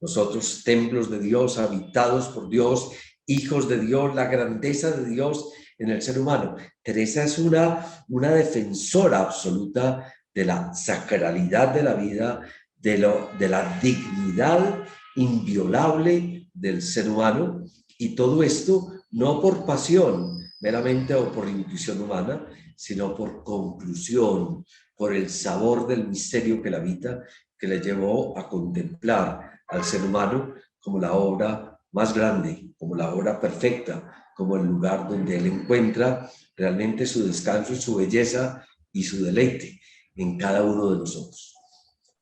Nosotros, templos de Dios, habitados por Dios, hijos de Dios, la grandeza de Dios en el ser humano. Teresa es una defensora absoluta de la sacralidad de la vida, de la dignidad inviolable del ser humano, y todo esto no por pasión meramente o por intuición humana, sino por conclusión, por el sabor del misterio que la habita, que le llevó a contemplar al ser humano como la obra más grande, como la obra perfecta, como el lugar donde él encuentra realmente su descanso y su belleza y su deleite en cada uno de nosotros.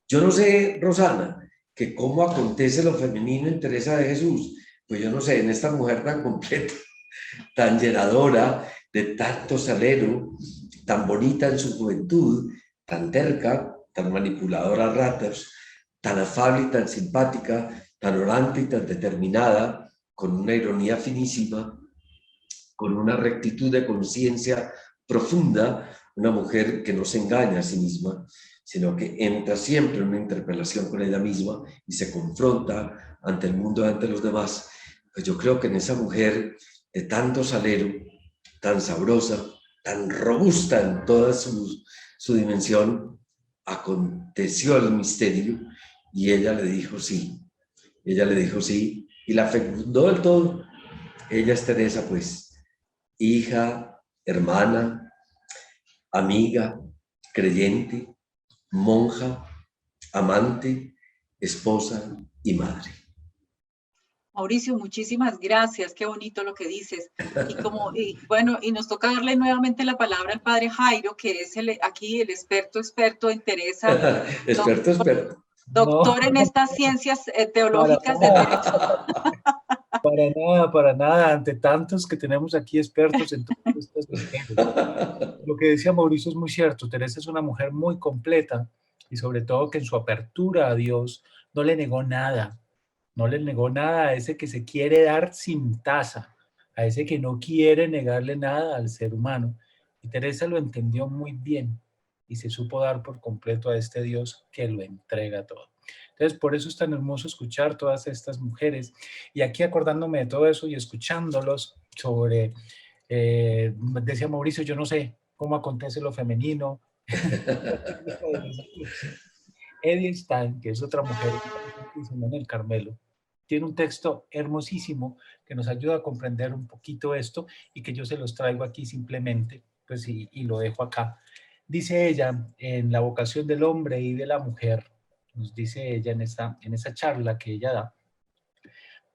Yo no sé, Rosana, que cómo acontece lo femenino en Teresa de Jesús. Pues yo no sé, en esta mujer tan completa, tan llenadora, de tanto salero, tan bonita en su juventud, tan terca, tan manipuladora a ratos, tan afable y tan simpática, tan orante y tan determinada, con una ironía finísima, con una rectitud de conciencia profunda, una mujer que no se engaña a sí misma, sino que entra siempre en una interpelación con ella misma y se confronta ante el mundo, ante los demás. Pues yo creo que en esa mujer de tanto salero, tan sabrosa, tan robusta en toda su dimensión, aconteció el misterio y ella le dijo sí. Ella le dijo sí y la fecundó del todo. Ella es Teresa, pues, hija, hermana, amiga, creyente, monja, amante, esposa y madre.
Mauricio, muchísimas gracias, qué bonito lo que dices. Bueno, y nos toca darle nuevamente la palabra al padre Jairo, que es aquí el experto en Teresa,
Experto.
No,
doctor en estas ciencias
para
teológicas del
nada,
derecho.
para nada, ante tantos que tenemos aquí expertos en todas estas mujeres. Lo que decía Mauricio es muy cierto, Teresa es una mujer muy completa y sobre todo que en su apertura a Dios no le negó nada, no le negó nada a ese que se quiere dar sin tasa, a ese que no quiere negarle nada al ser humano. Y Teresa lo entendió muy bien y se supo dar por completo a este Dios que lo entrega todo. Entonces, por eso es tan hermoso escuchar todas estas mujeres. Y aquí acordándome de todo eso y escuchándolos sobre, decía Mauricio, yo no sé cómo acontece lo femenino. Edith Stein, que es otra mujer en el Carmelo, tiene un texto hermosísimo que nos ayuda a comprender un poquito esto y que yo se los traigo aquí simplemente, pues y lo dejo acá. Dice ella, en La vocación del hombre y de la mujer, nos dice ella en esa charla que ella da,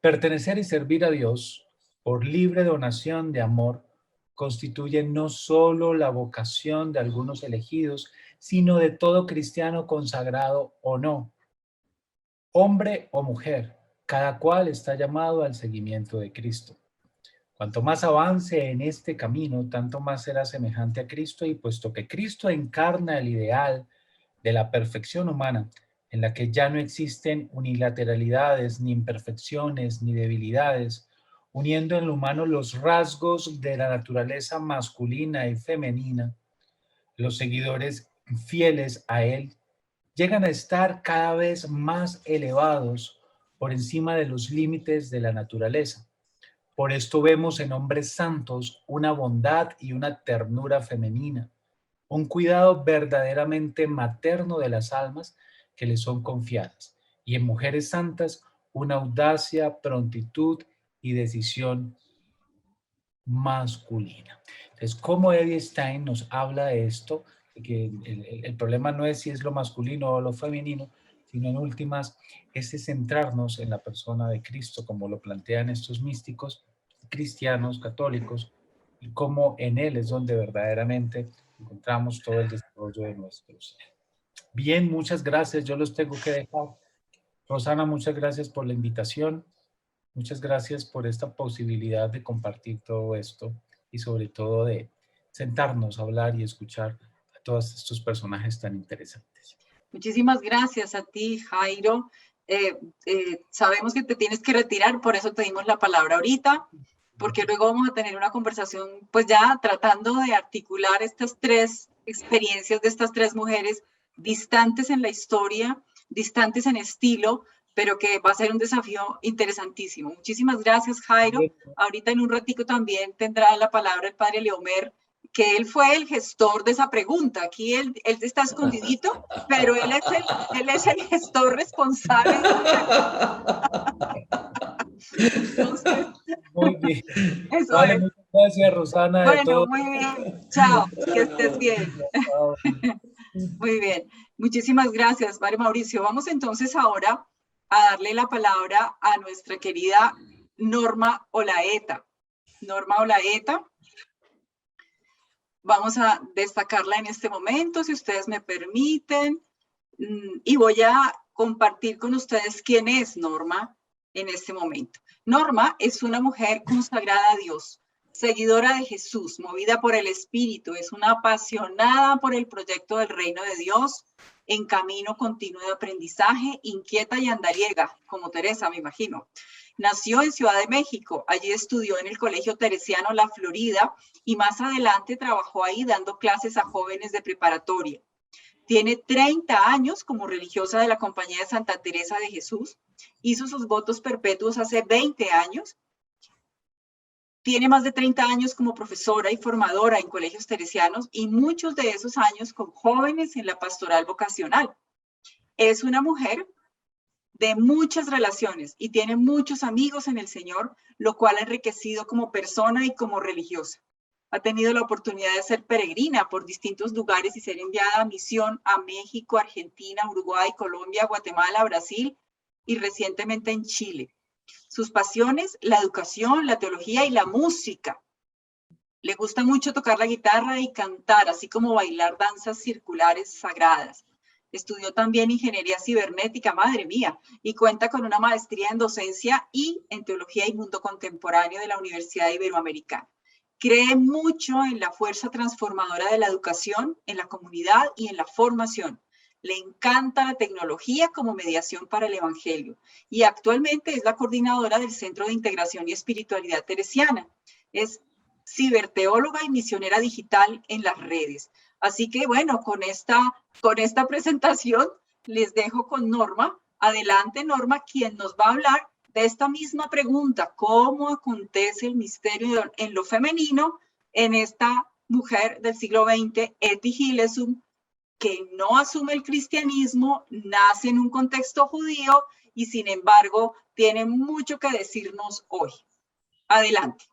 pertenecer y servir a Dios por libre donación de amor constituye no solo la vocación de algunos elegidos, sino de todo cristiano consagrado o no, hombre o mujer, cada cual está llamado al seguimiento de Cristo. Cuanto más avance en este camino, tanto más será semejante a Cristo, y puesto que Cristo encarna el ideal de la perfección humana, en la que ya no existen unilateralidades, ni imperfecciones, ni debilidades, uniendo en lo humano los rasgos de la naturaleza masculina y femenina, los seguidores fieles a él llegan a estar cada vez más elevados por encima de los límites de la naturaleza. Por esto vemos en hombres santos una bondad y una ternura femenina, un cuidado verdaderamente materno de las almas que les son confiadas, y en mujeres santas una audacia, prontitud y decisión masculina. Entonces, ¿cómo Edith Stein nos habla de esto? Que el problema no es si es lo masculino o lo femenino, sino en últimas es centrarnos en la persona de Cristo, como lo plantean estos místicos cristianos, católicos, y cómo en Él es donde verdaderamente encontramos todo el desarrollo de nuestro ser. Bien, muchas gracias. Yo los tengo que dejar. Rosana, muchas gracias por la invitación. Muchas gracias por esta posibilidad de compartir todo esto y sobre todo de sentarnos a hablar y escuchar a todos estos personajes tan interesantes.
Muchísimas gracias a ti, Jairo. Sabemos que te tienes que retirar, por eso te dimos la palabra ahorita, porque luego vamos a tener una conversación, pues ya tratando de articular estas tres experiencias de estas tres mujeres distantes en la historia, distantes en estilo, pero que va a ser un desafío interesantísimo. Muchísimas gracias, Jairo. Ahorita en un ratico también tendrá la palabra el padre Leomer, que él fue el gestor de esa pregunta. Aquí él está escondidito, pero él es el gestor responsable. Entonces,
muy bien.
Eso
Vale,
es.
muchas gracias, Rosana.
Bueno,
de todo.
muy bien. Chao, que estés bien. Muy bien. Muchísimas gracias, padre Mauricio. Vamos entonces ahora a darle la palabra a nuestra querida Norma Olaeta. Norma Olaeta. Vamos a destacarla en este momento, si ustedes me permiten, y voy a compartir con ustedes quién es Norma en este momento. Norma es una mujer consagrada a Dios, seguidora de Jesús, movida por el Espíritu, es una apasionada por el proyecto del reino de Dios, en camino continuo de aprendizaje, inquieta y andariega, como Teresa, me imagino. Nació en Ciudad de México, allí estudió en el Colegio Teresiano La Florida y más adelante trabajó ahí dando clases a jóvenes de preparatoria. Tiene 30 años como religiosa de la Compañía de Santa Teresa de Jesús, hizo sus votos perpetuos hace 20 años, tiene más de 30 años como profesora y formadora en colegios teresianos y muchos de esos años con jóvenes en la pastoral vocacional. Es una mujer de muchas relaciones y tiene muchos amigos en el Señor, lo cual ha enriquecido como persona y como religiosa. Ha tenido la oportunidad de ser peregrina por distintos lugares y ser enviada a misión a México, Argentina, Uruguay, Colombia, Guatemala, Brasil y recientemente en Chile. Sus pasiones, la educación, la teología y la música. Le gusta mucho tocar la guitarra y cantar, así como bailar danzas circulares sagradas. Estudió también ingeniería cibernética, madre mía, y cuenta con una maestría en docencia y en teología y mundo contemporáneo de la Universidad Iberoamericana. Cree mucho en la fuerza transformadora de la educación, en la comunidad y en la formación. Le encanta la tecnología como mediación para el evangelio y actualmente es la coordinadora del Centro de Integración y Espiritualidad Teresiana. Es ciberteóloga y misionera digital en las redes. Así que bueno, con esta presentación les dejo con Norma. Adelante, Norma, quien nos va a hablar de esta misma pregunta: ¿cómo acontece el misterio en lo femenino en esta mujer del siglo XX, Etty Hillesum, que no asume el cristianismo, nace en un contexto judío y sin embargo tiene mucho que decirnos hoy? Adelante.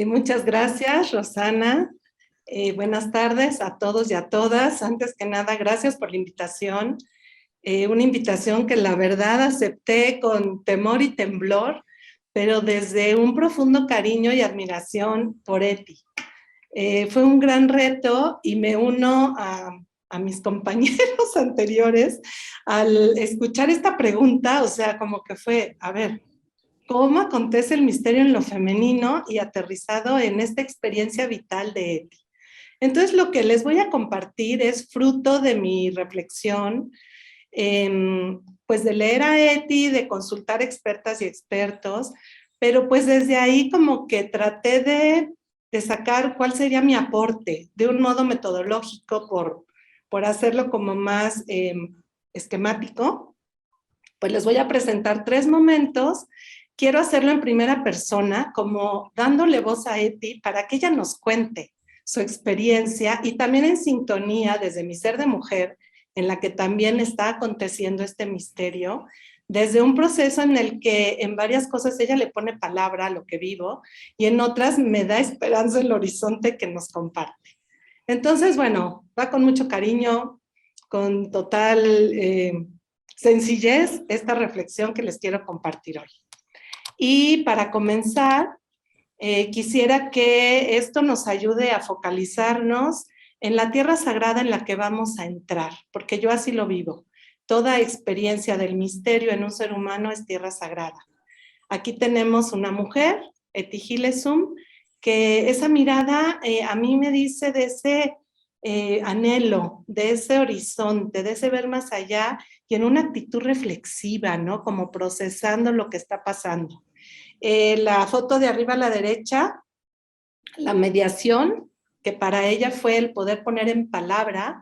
Muchas gracias, Rosana. Buenas tardes a todos y a todas. Antes que nada, gracias por la invitación. Una invitación que la verdad acepté con temor y temblor, pero desde un profundo cariño y admiración por Etty. Fue un gran reto y me uno a mis compañeros anteriores al escuchar esta pregunta. O sea, como que fue, a ver, ¿cómo acontece el misterio en lo femenino y aterrizado en esta experiencia vital de Etty? Entonces, lo que les voy a compartir es fruto de mi reflexión, pues de leer a Etty, de consultar expertas y expertos, pero pues desde ahí como que traté de sacar cuál sería mi aporte, de un modo metodológico, por hacerlo como más esquemático. Pues les voy a presentar 3 momentos. Quiero hacerlo en primera persona, como dándole voz a Etty para que ella nos cuente su experiencia y también en sintonía desde mi ser de mujer, en la que también está aconteciendo este misterio, desde un proceso en el que en varias cosas ella le pone palabra a lo que vivo y en otras me da esperanza el horizonte que nos comparte. Entonces, bueno, va con mucho cariño, con total sencillez esta reflexión que les quiero compartir hoy. Y para comenzar, quisiera que esto nos ayude a focalizarnos en la tierra sagrada en la que vamos a entrar, porque yo así lo vivo. Toda experiencia del misterio en un ser humano es tierra sagrada. Aquí tenemos una mujer, Etty Hillesum, que esa mirada a mí me dice de ese anhelo, de ese horizonte, de ese ver más allá y en una actitud reflexiva, ¿no? Como procesando lo que está pasando. La foto de arriba a la derecha, la mediación, que para ella fue el poder poner en palabra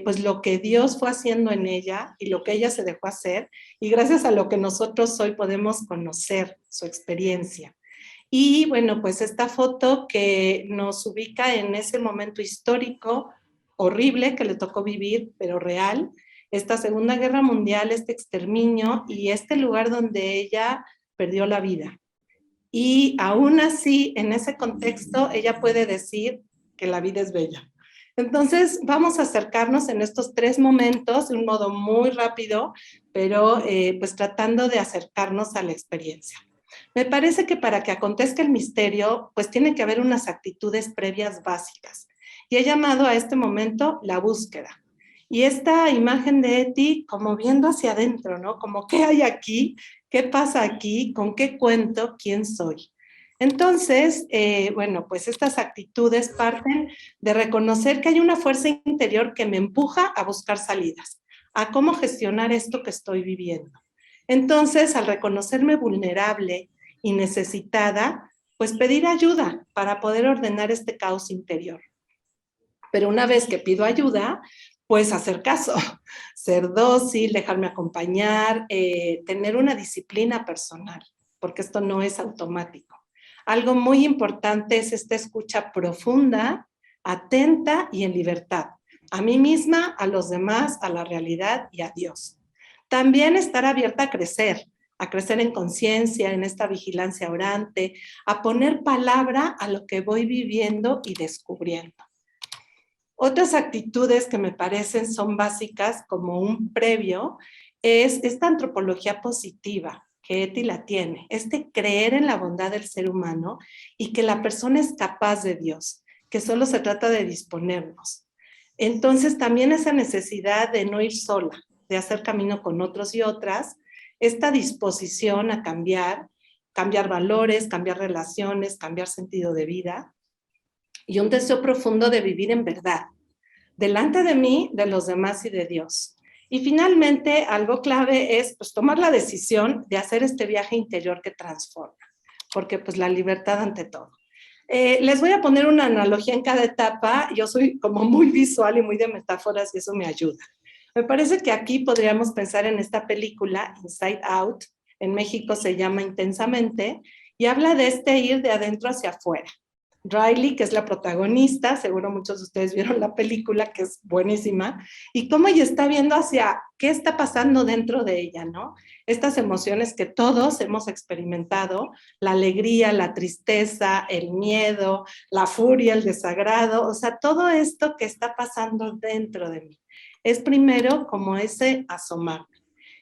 pues lo que Dios fue haciendo en ella y lo que ella se dejó hacer, y gracias a lo que nosotros hoy podemos conocer su experiencia. Y bueno, pues esta foto que nos ubica en ese momento histórico horrible que le tocó vivir, pero real, esta Segunda Guerra Mundial, este exterminio y este lugar donde ella perdió la vida. Y aún así, en ese contexto, ella puede decir que la vida es bella. Entonces, vamos a acercarnos en estos 3 momentos de un modo muy rápido, pero pues tratando de acercarnos a la experiencia. Me parece que para que acontezca el misterio, pues tiene que haber unas actitudes previas básicas. Y he llamado a este momento la búsqueda. Y esta imagen de Etty como viendo hacia adentro, ¿no? Como qué hay aquí, qué pasa aquí, con qué cuento, quién soy. Entonces, bueno, pues estas actitudes parten de reconocer que hay una fuerza interior que me empuja a buscar salidas, a cómo gestionar esto que estoy viviendo. Entonces, al reconocerme vulnerable y necesitada, pues pedir ayuda para poder ordenar este caos interior. Pero una vez que pido ayuda, pues hacer caso, ser dócil, dejarme acompañar, tener una disciplina personal, porque esto no es automático. Algo muy importante es esta escucha profunda, atenta y en libertad. a mí misma, a los demás, a la realidad y a Dios. También estar abierta a crecer en conciencia, en esta vigilancia orante, a poner palabra a lo que voy viviendo y descubriendo. Otras actitudes que me parecen son básicas como un previo es esta antropología positiva, que Eti la tiene, creer en la bondad del ser humano y que la persona es capaz de Dios, que solo se trata de disponernos. Entonces también esa necesidad de no ir sola, de hacer camino con otros y otras, esta disposición a cambiar valores, cambiar relaciones, cambiar sentido de vida, y un deseo profundo de vivir en verdad, delante de mí, de los demás y de Dios. Y finalmente, algo clave es pues, tomar la decisión de hacer este viaje interior que transforma, porque pues la libertad ante todo. Les voy a poner una analogía en cada etapa. Yo soy como muy visual y muy de metáforas y eso me ayuda. Me parece que aquí podríamos pensar en esta película, Inside Out, en México se llama Intensamente, y habla de ir de adentro hacia afuera. Riley, que es la protagonista, seguro muchos de ustedes vieron la película, que es buenísima, y cómo ella está viendo hacia qué está pasando dentro de ella, ¿no? Estas emociones que todos hemos experimentado, la alegría, la tristeza, el miedo, la furia, el desagrado, o sea, todo esto que está pasando dentro de mí. Es primero como ese asomarme.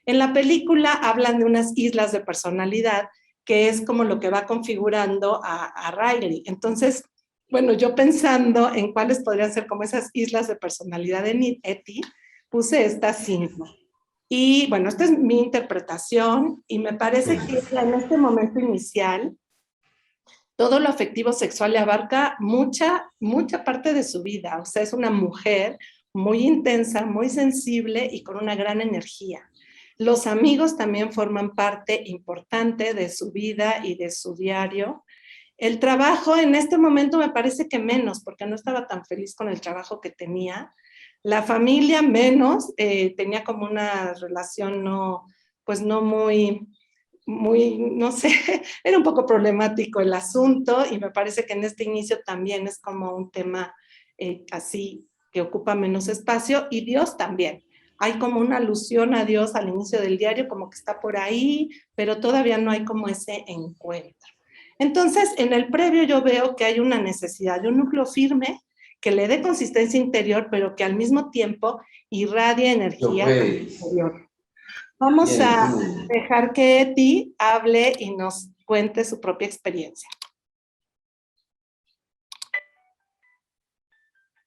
En la película hablan de unas islas de personalidad, que es como lo que va configurando a Riley. Entonces, bueno, yo pensando en cuáles podrían ser como esas islas de personalidad en Eti, puse estas 5. Y bueno, esta es mi interpretación y me parece que en este momento inicial, todo lo afectivo sexual le abarca mucha parte de su vida. O sea, es una mujer muy intensa, muy sensible y con una gran energía. Los amigos también forman parte importante de su vida y de su diario. El trabajo en este momento me parece que menos, porque no estaba tan feliz con el trabajo que tenía. La familia menos, tenía como una relación no muy, no sé, era un poco problemático el asunto y me parece que en este inicio también es como un tema así que ocupa menos espacio y Dios también. Hay como una alusión a Dios al inicio del diario, como que está por ahí, pero todavía no hay como ese encuentro. Entonces, en el previo yo veo que hay una necesidad de un núcleo firme que le dé consistencia interior, pero que al mismo tiempo irradie energía exterior. Vamos a dejar que Eti hable y nos cuente su propia experiencia.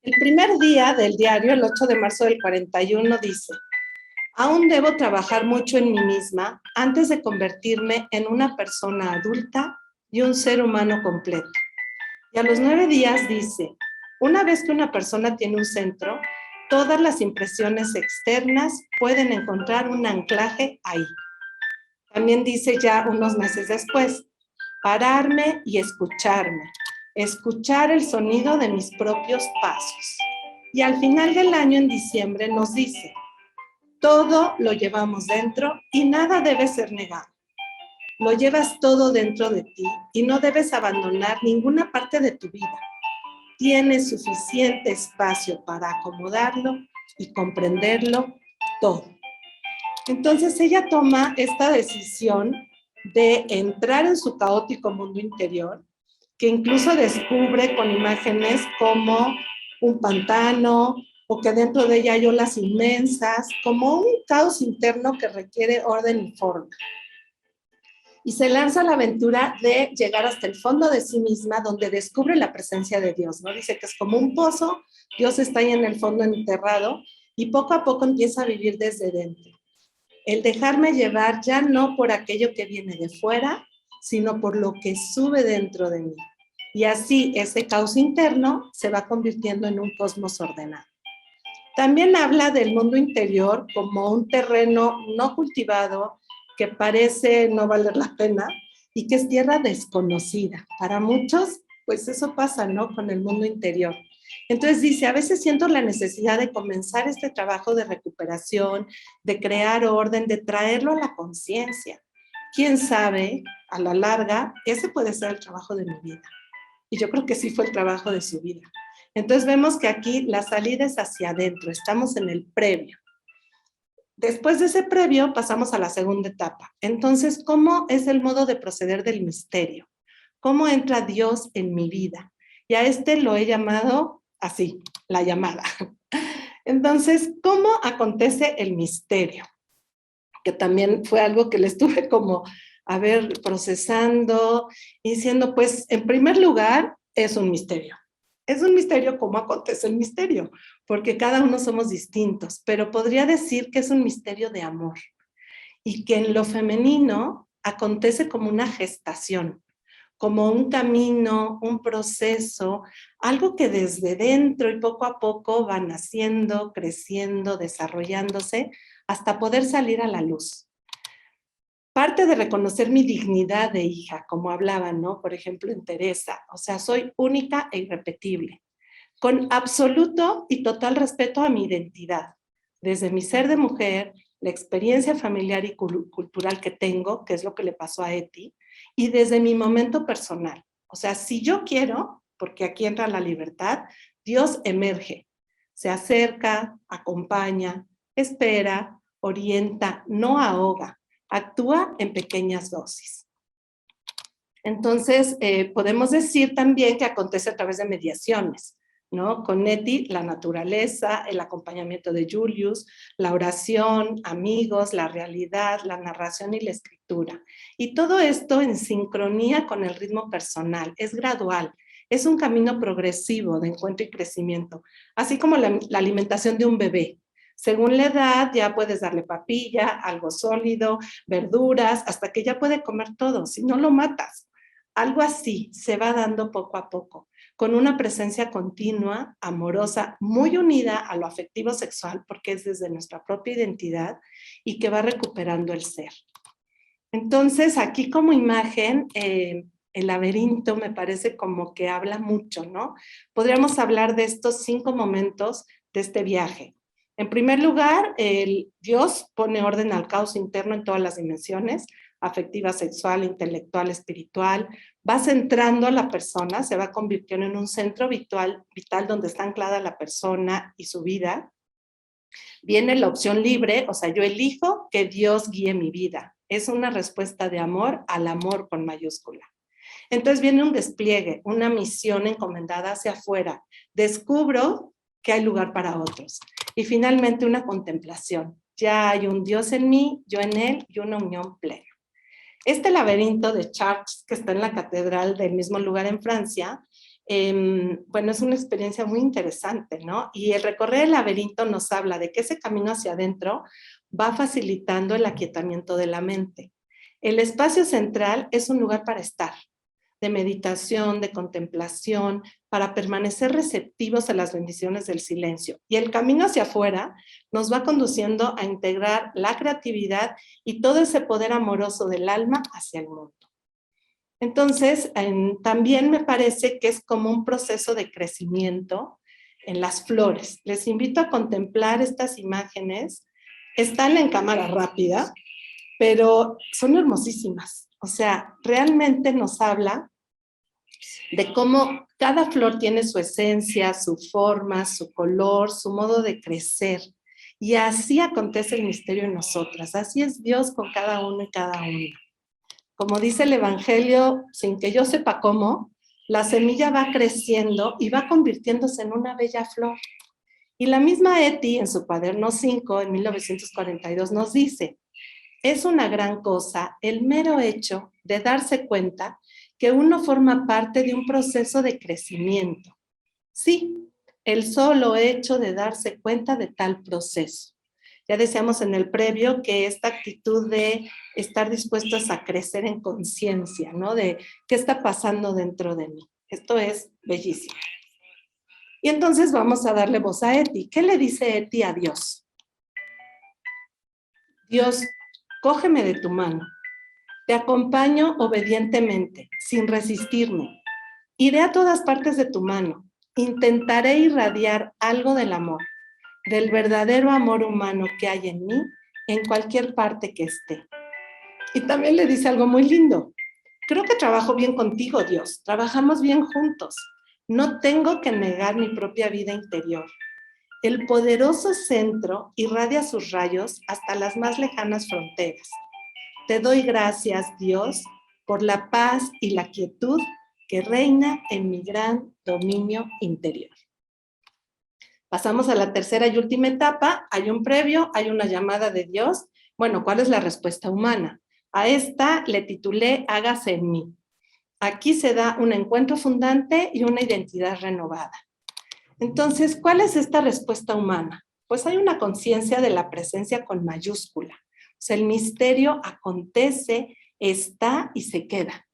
El primer día del diario, el 8 de marzo del 41, dice: aún debo trabajar mucho en mí misma antes de convertirme en una persona adulta y un ser humano completo. Y a los 9 días dice: una vez que una persona tiene un centro, todas las impresiones externas pueden encontrar un anclaje ahí. También dice ya unos meses después: pararme y escucharme, escuchar el sonido de mis propios pasos. Y al final del año, en diciembre, nos dice: todo lo llevamos dentro y nada debe ser negado. Lo llevas todo dentro de ti y no debes abandonar ninguna parte de tu vida. Tienes suficiente espacio para acomodarlo y comprenderlo todo. Entonces ella toma esta decisión de entrar en su caótico mundo interior, que incluso descubre con imágenes como un pantano, o que dentro de ella hay olas inmensas, como un caos interno que requiere orden y forma. Y se lanza a la aventura de llegar hasta el fondo de sí misma, donde descubre la presencia de Dios, ¿no? Dice que es como un pozo, Dios está ahí en el fondo enterrado, y poco a poco empieza a vivir desde dentro. El dejarme llevar ya no por aquello que viene de fuera, sino por lo que sube dentro de mí. Y así ese caos interno se va convirtiendo en un cosmos ordenado. También habla del mundo interior como un terreno no cultivado que parece no valer la pena y que es tierra desconocida. Para muchos, pues eso pasa, ¿no? Con el mundo interior. Entonces dice: a veces siento la necesidad de comenzar este trabajo de recuperación, de crear orden, de traerlo a la conciencia. ¿Quién sabe? A la larga, ese puede ser el trabajo de mi vida. Y yo creo que sí fue el trabajo de su vida. Entonces vemos que aquí la salida es hacia adentro, estamos en el previo. Después de ese previo pasamos a la segunda etapa. Entonces, ¿cómo es el modo de proceder del misterio? ¿Cómo entra Dios en mi vida? Y a lo he llamado así, la llamada. Entonces, ¿cómo acontece el misterio? Que también fue algo que le estuve como, procesando y diciendo, pues, en primer lugar, es un misterio. Es un misterio cómo acontece el misterio, porque cada uno somos distintos, pero podría decir que es un misterio de amor y que en lo femenino acontece como una gestación, como un camino, un proceso, algo que desde dentro y poco a poco va naciendo, creciendo, desarrollándose, hasta poder salir a la luz. Parte de reconocer mi dignidad de hija, como hablaban, ¿no? Por ejemplo, en Teresa, o sea, soy única e irrepetible, con absoluto y total respeto a mi identidad, desde mi ser de mujer, la experiencia familiar y cultural que tengo, que es lo que le pasó a Eti, y desde mi momento personal. O sea, si yo quiero, porque aquí entra la libertad, Dios emerge, se acerca, acompaña, espera, orienta, no ahoga, actúa en pequeñas dosis. Entonces, podemos decir también que acontece a través de mediaciones, ¿no? Con Eti, la naturaleza, el acompañamiento de Julius, la oración, amigos, la realidad, la narración y la escritura. Y todo esto en sincronía con el ritmo personal, es gradual, es un camino progresivo de encuentro y crecimiento, así como la alimentación de un bebé. Según la edad, ya puedes darle papilla, algo sólido, verduras, hasta que ya puede comer todo, si no lo matas. Algo así se va dando poco a poco, con una presencia continua, amorosa, muy unida a lo afectivo sexual, porque es desde nuestra propia identidad y que va recuperando el ser. Entonces, aquí como imagen, el laberinto me parece como que habla mucho, ¿no? Podríamos hablar de estos 5 momentos de este viaje. En primer lugar, Dios pone orden al caos interno en todas las dimensiones, afectiva, sexual, intelectual, espiritual, va centrando a la persona, se va convirtiendo en un centro vital donde está anclada la persona y su vida. Viene la opción libre, o sea, yo elijo que Dios guíe mi vida. Es una respuesta de amor al amor con mayúscula. Entonces viene un despliegue, una misión encomendada hacia afuera. Descubro que hay lugar para otros. Y finalmente una contemplación. Ya hay un Dios en mí, yo en él y una unión plena. Este laberinto de Chartres, que está en la catedral del mismo lugar en Francia, bueno, es una experiencia muy interesante, ¿no? Y el recorrer el laberinto nos habla de que ese camino hacia adentro va facilitando el aquietamiento de la mente. El espacio central es un lugar para estar, de meditación, de contemplación, para permanecer receptivos a las bendiciones del silencio. Y el camino hacia afuera nos va conduciendo a integrar la creatividad y todo ese poder amoroso del alma hacia el mundo. Entonces, también me parece que es como un proceso de crecimiento en las flores. Les invito a contemplar estas imágenes. Están en cámara rápida, pero son hermosísimas. O sea, realmente nos habla de cómo cada flor tiene su esencia, su forma, su color, su modo de crecer. Y así acontece el misterio en nosotras. Así es Dios con cada uno y cada una. Como dice el Evangelio, sin que yo sepa cómo, la semilla va creciendo y va convirtiéndose en una bella flor. Y la misma Eti, en su cuaderno 5, en 1942, nos dice: es una gran cosa el mero hecho de darse cuenta que uno forma parte de un proceso de crecimiento. Sí, el solo hecho de darse cuenta de tal proceso. Ya decíamos en el previo que esta actitud de estar dispuestos a crecer en conciencia, ¿no? De qué está pasando dentro de mí. Esto es bellísimo. Y entonces vamos a darle voz a Eti. ¿Qué le dice Eti a Dios? Dios, cógeme de tu mano. Te acompaño obedientemente, sin resistirme. Iré a todas partes de tu mano. Intentaré irradiar algo del amor, del verdadero amor humano que hay en mí, en cualquier parte que esté. Y también le dice algo muy lindo. Creo que trabajo bien contigo, Dios. Trabajamos bien juntos. No tengo que negar mi propia vida interior. El poderoso centro irradia sus rayos hasta las más lejanas fronteras. Te doy gracias, Dios, por la paz y la quietud que reina en mi gran dominio interior. Pasamos a la tercera y última etapa. Hay un previo, hay una llamada de Dios. Bueno, ¿cuál es la respuesta humana? A esta le titulé Hágase en mí. Aquí se da un encuentro fundante y una identidad renovada. Entonces, ¿cuál es esta respuesta humana? Pues hay una conciencia de la presencia con mayúscula. O sea, el misterio acontece, está y se queda.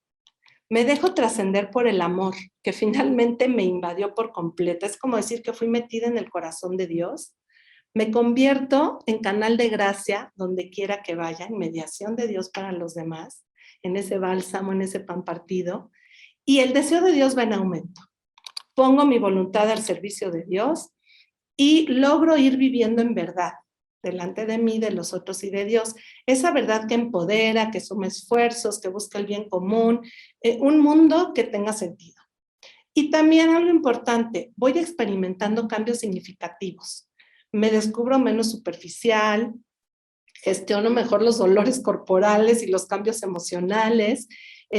Me dejo trascender por el amor, que finalmente me invadió por completo. Es como decir que fui metida en el corazón de Dios. Me convierto en canal de gracia donde quiera que vaya, en mediación de Dios para los demás, en ese bálsamo, en ese pan partido. Y el deseo de Dios va en aumento. Pongo mi voluntad al servicio de Dios y logro ir viviendo en verdad, delante de mí, de los otros y de Dios. Esa verdad que empodera, que suma esfuerzos, que busca el bien común, un mundo que tenga sentido. Y también algo importante, voy experimentando cambios significativos. Me descubro menos superficial, gestiono mejor los dolores corporales y los cambios emocionales,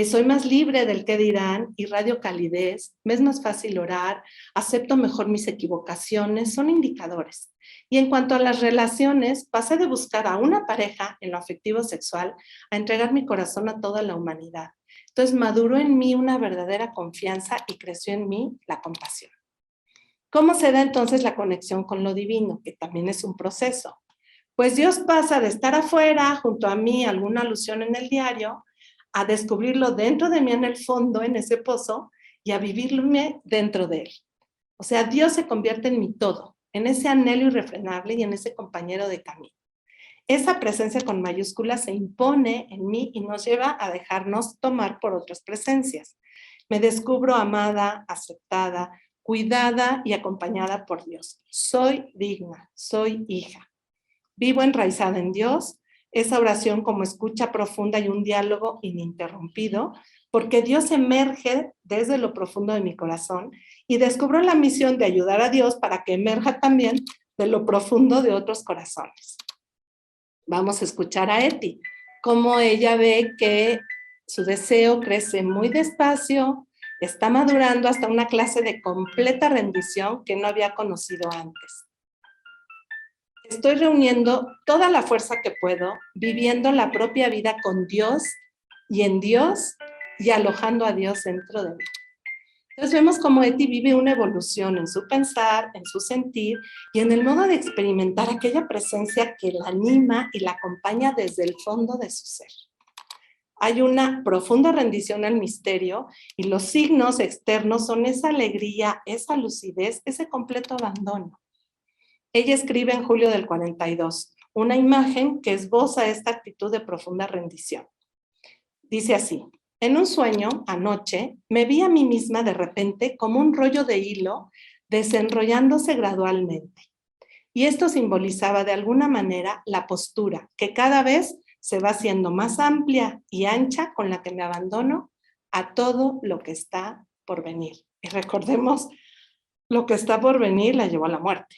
soy más libre del qué dirán, irradio calidez, me es más fácil orar, acepto mejor mis equivocaciones, son indicadores. Y en cuanto a las relaciones, pasé de buscar a una pareja en lo afectivo sexual a entregar mi corazón a toda la humanidad. Entonces maduró en mí una verdadera confianza y creció en mí la compasión. ¿Cómo se da entonces la conexión con lo divino? Que también es un proceso. Pues Dios pasa de estar afuera, junto a mí, alguna alusión en el diario, a descubrirlo dentro de mí en el fondo, en ese pozo, y a vivirme dentro de él. O sea, Dios se convierte en mi todo, en ese anhelo irrefrenable y en ese compañero de camino. Esa presencia con mayúsculas se impone en mí y nos lleva a dejarnos tomar por otras presencias. Me descubro amada, aceptada, cuidada y acompañada por Dios. Soy digna, soy hija. Vivo enraizada en Dios, esa oración como escucha profunda y un diálogo ininterrumpido, porque Dios emerge desde lo profundo de mi corazón y descubro la misión de ayudar a Dios para que emerja también de lo profundo de otros corazones. Vamos a escuchar a Eti, cómo ella ve que su deseo crece muy despacio, está madurando hasta una clase de completa rendición que no había conocido antes. Estoy reuniendo toda la fuerza que puedo, viviendo la propia vida con Dios y en Dios y alojando a Dios dentro de mí. Entonces vemos cómo Eti vive una evolución en su pensar, en su sentir y en el modo de experimentar aquella presencia que la anima y la acompaña desde el fondo de su ser. Hay una profunda rendición al misterio y los signos externos son esa alegría, esa lucidez, ese completo abandono. Ella escribe en julio del 42, una imagen que esboza esta actitud de profunda rendición. Dice así: en un sueño, anoche, me vi a mí misma de repente como un rollo de hilo desenrollándose gradualmente. Y esto simbolizaba de alguna manera la postura, que cada vez se va haciendo más amplia y ancha con la que me abandono a todo lo que está por venir. Y recordemos, lo que está por venir la llevó a la muerte.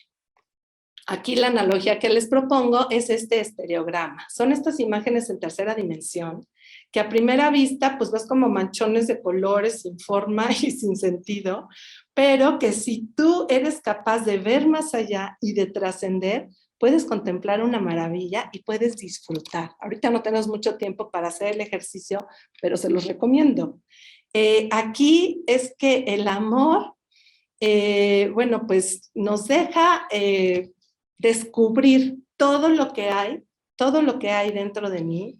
Aquí la analogía que les propongo es este estereograma. Son estas imágenes en tercera dimensión que a primera vista pues ves como manchones de colores sin forma y sin sentido, pero que si tú eres capaz de ver más allá y de trascender, puedes contemplar una maravilla y puedes disfrutar. Ahorita no tenemos mucho tiempo para hacer el ejercicio, pero se los recomiendo. Aquí es que el amor, bueno, pues nos deja descubrir todo lo que hay dentro de mí,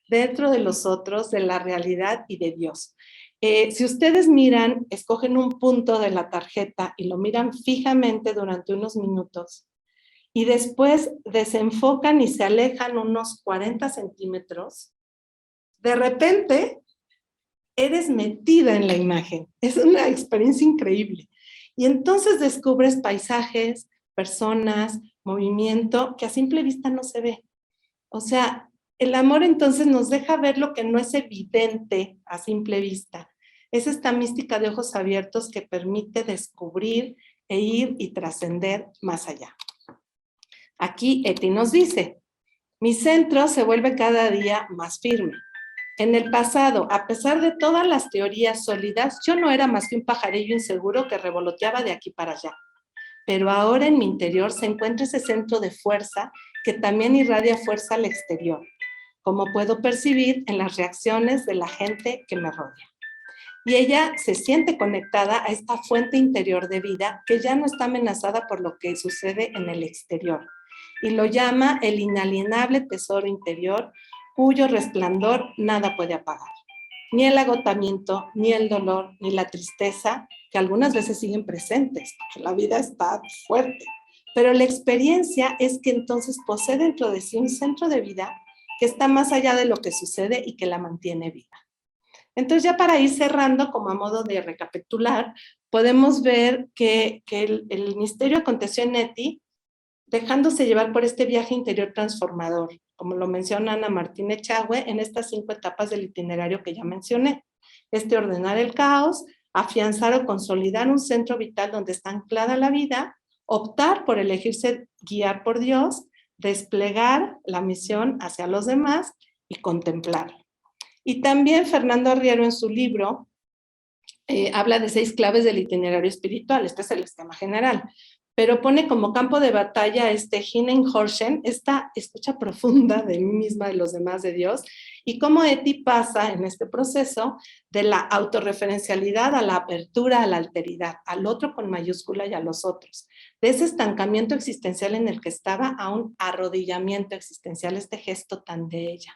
dentro de los otros, de la realidad y de Dios. Si ustedes miran, escogen un punto de la tarjeta y lo miran fijamente durante unos minutos y después desenfocan y se alejan unos 40 centímetros, de repente eres metida en la imagen. Es una experiencia increíble. Y entonces descubres paisajes, personas, movimiento que a simple vista no se ve. O sea, el amor entonces nos deja ver lo que no es evidente a simple vista. Es esta mística de ojos abiertos que permite descubrir e ir y trascender más allá. Aquí Eti nos dice, mi centro se vuelve cada día más firme. En el pasado, a pesar de todas las teorías sólidas, yo no era más que un pajarillo inseguro que revoloteaba de aquí para allá. Pero ahora en mi interior se encuentra ese centro de fuerza que también irradia fuerza al exterior, como puedo percibir en las reacciones de la gente que me rodea. Y ella se siente conectada a esta fuente interior de vida que ya no está amenazada por lo que sucede en el exterior. Y lo llama el inalienable tesoro interior, cuyo resplandor nada puede apagar. Ni el agotamiento, ni el dolor, ni la tristeza, que algunas veces siguen presentes, porque la vida está fuerte. Pero la experiencia es que entonces posee dentro de sí un centro de vida que está más allá de lo que sucede y que la mantiene viva. Entonces, ya para ir cerrando, como a modo de recapitular, podemos ver que el misterio aconteció en Eti, dejándose llevar por este viaje interior transformador, como lo menciona Ana Martín Echagüe en estas 5 etapas del itinerario que ya mencioné. Ordenar el caos, afianzar o consolidar un centro vital donde está anclada la vida, optar por elegirse guiar por Dios, desplegar la misión hacia los demás y contemplar. Y también Fernando Arriero en su libro habla de 6 claves del itinerario espiritual, este es el esquema general, pero pone como campo de batalla Hinenhorschen, esta escucha profunda de mí misma, de los demás, de Dios, y cómo Eti pasa en este proceso de la autorreferencialidad a la apertura a la alteridad, al otro con mayúscula y a los otros, de ese estancamiento existencial en el que estaba a un arrodillamiento existencial, este gesto tan de ella.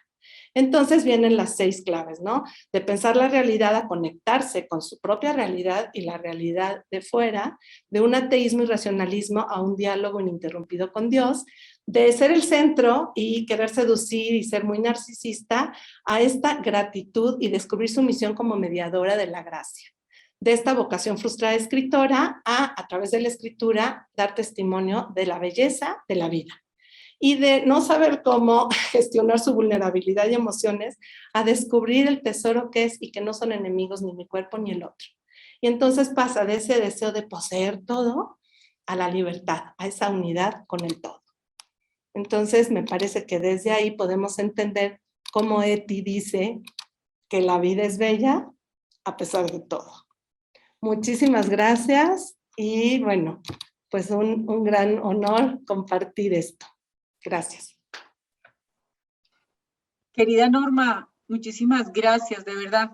Entonces vienen las 6 claves, ¿no? De pensar la realidad a conectarse con su propia realidad y la realidad de fuera, de un ateísmo y racionalismo a un diálogo ininterrumpido con Dios, de ser el centro y querer seducir y ser muy narcisista a esta gratitud y descubrir su misión como mediadora de la gracia. De esta vocación frustrada escritora a través de la escritura, dar testimonio de la belleza de la vida. Y de no saber cómo gestionar su vulnerabilidad y emociones, a descubrir el tesoro que es y que no son enemigos ni mi cuerpo ni el otro. Y entonces pasa de ese deseo de poseer todo a la libertad, a esa unidad con el todo. Entonces me parece que desde ahí podemos entender cómo Eti dice que la vida es bella a pesar de todo. Muchísimas gracias y bueno, pues un gran honor compartir esto. Gracias.
Querida Norma, muchísimas gracias, de verdad,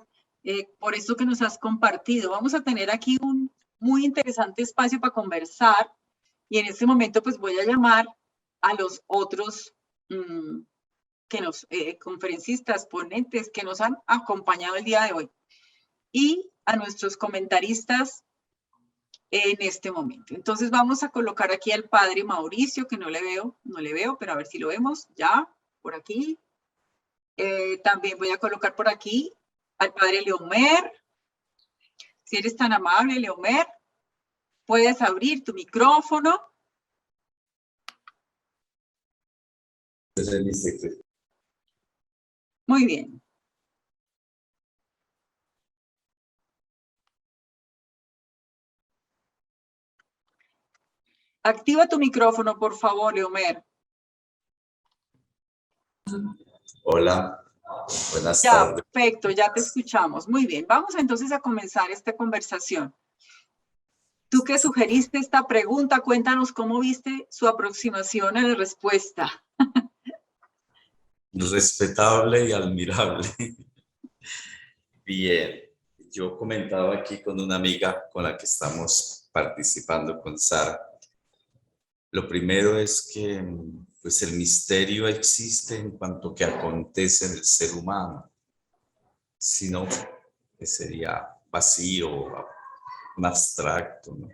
por esto que nos has compartido. Vamos a tener aquí un muy interesante espacio para conversar y en este momento pues voy a llamar a los otros conferencistas, ponentes que nos han acompañado el día de hoy y a nuestros comentaristas en este momento. Entonces vamos a colocar aquí al padre Mauricio, que no le veo, pero a ver si lo vemos ya, por aquí. También voy a colocar por aquí al padre Leomer. Si eres tan amable, Leomer, puedes abrir tu micrófono. Muy bien. Activa tu micrófono, por favor, Leomer.
Hola, buenas tardes.
Perfecto, ya te escuchamos. Muy bien, vamos entonces a comenzar esta conversación. Tú que sugeriste esta pregunta, cuéntanos cómo viste su aproximación a la respuesta.
Respetable y admirable. Bien, yo comentaba aquí con una amiga con la que estamos participando, con Sara. Lo primero es que pues el misterio existe en cuanto que acontece en el ser humano. Si no, sería vacío, un abstracto, ¿no?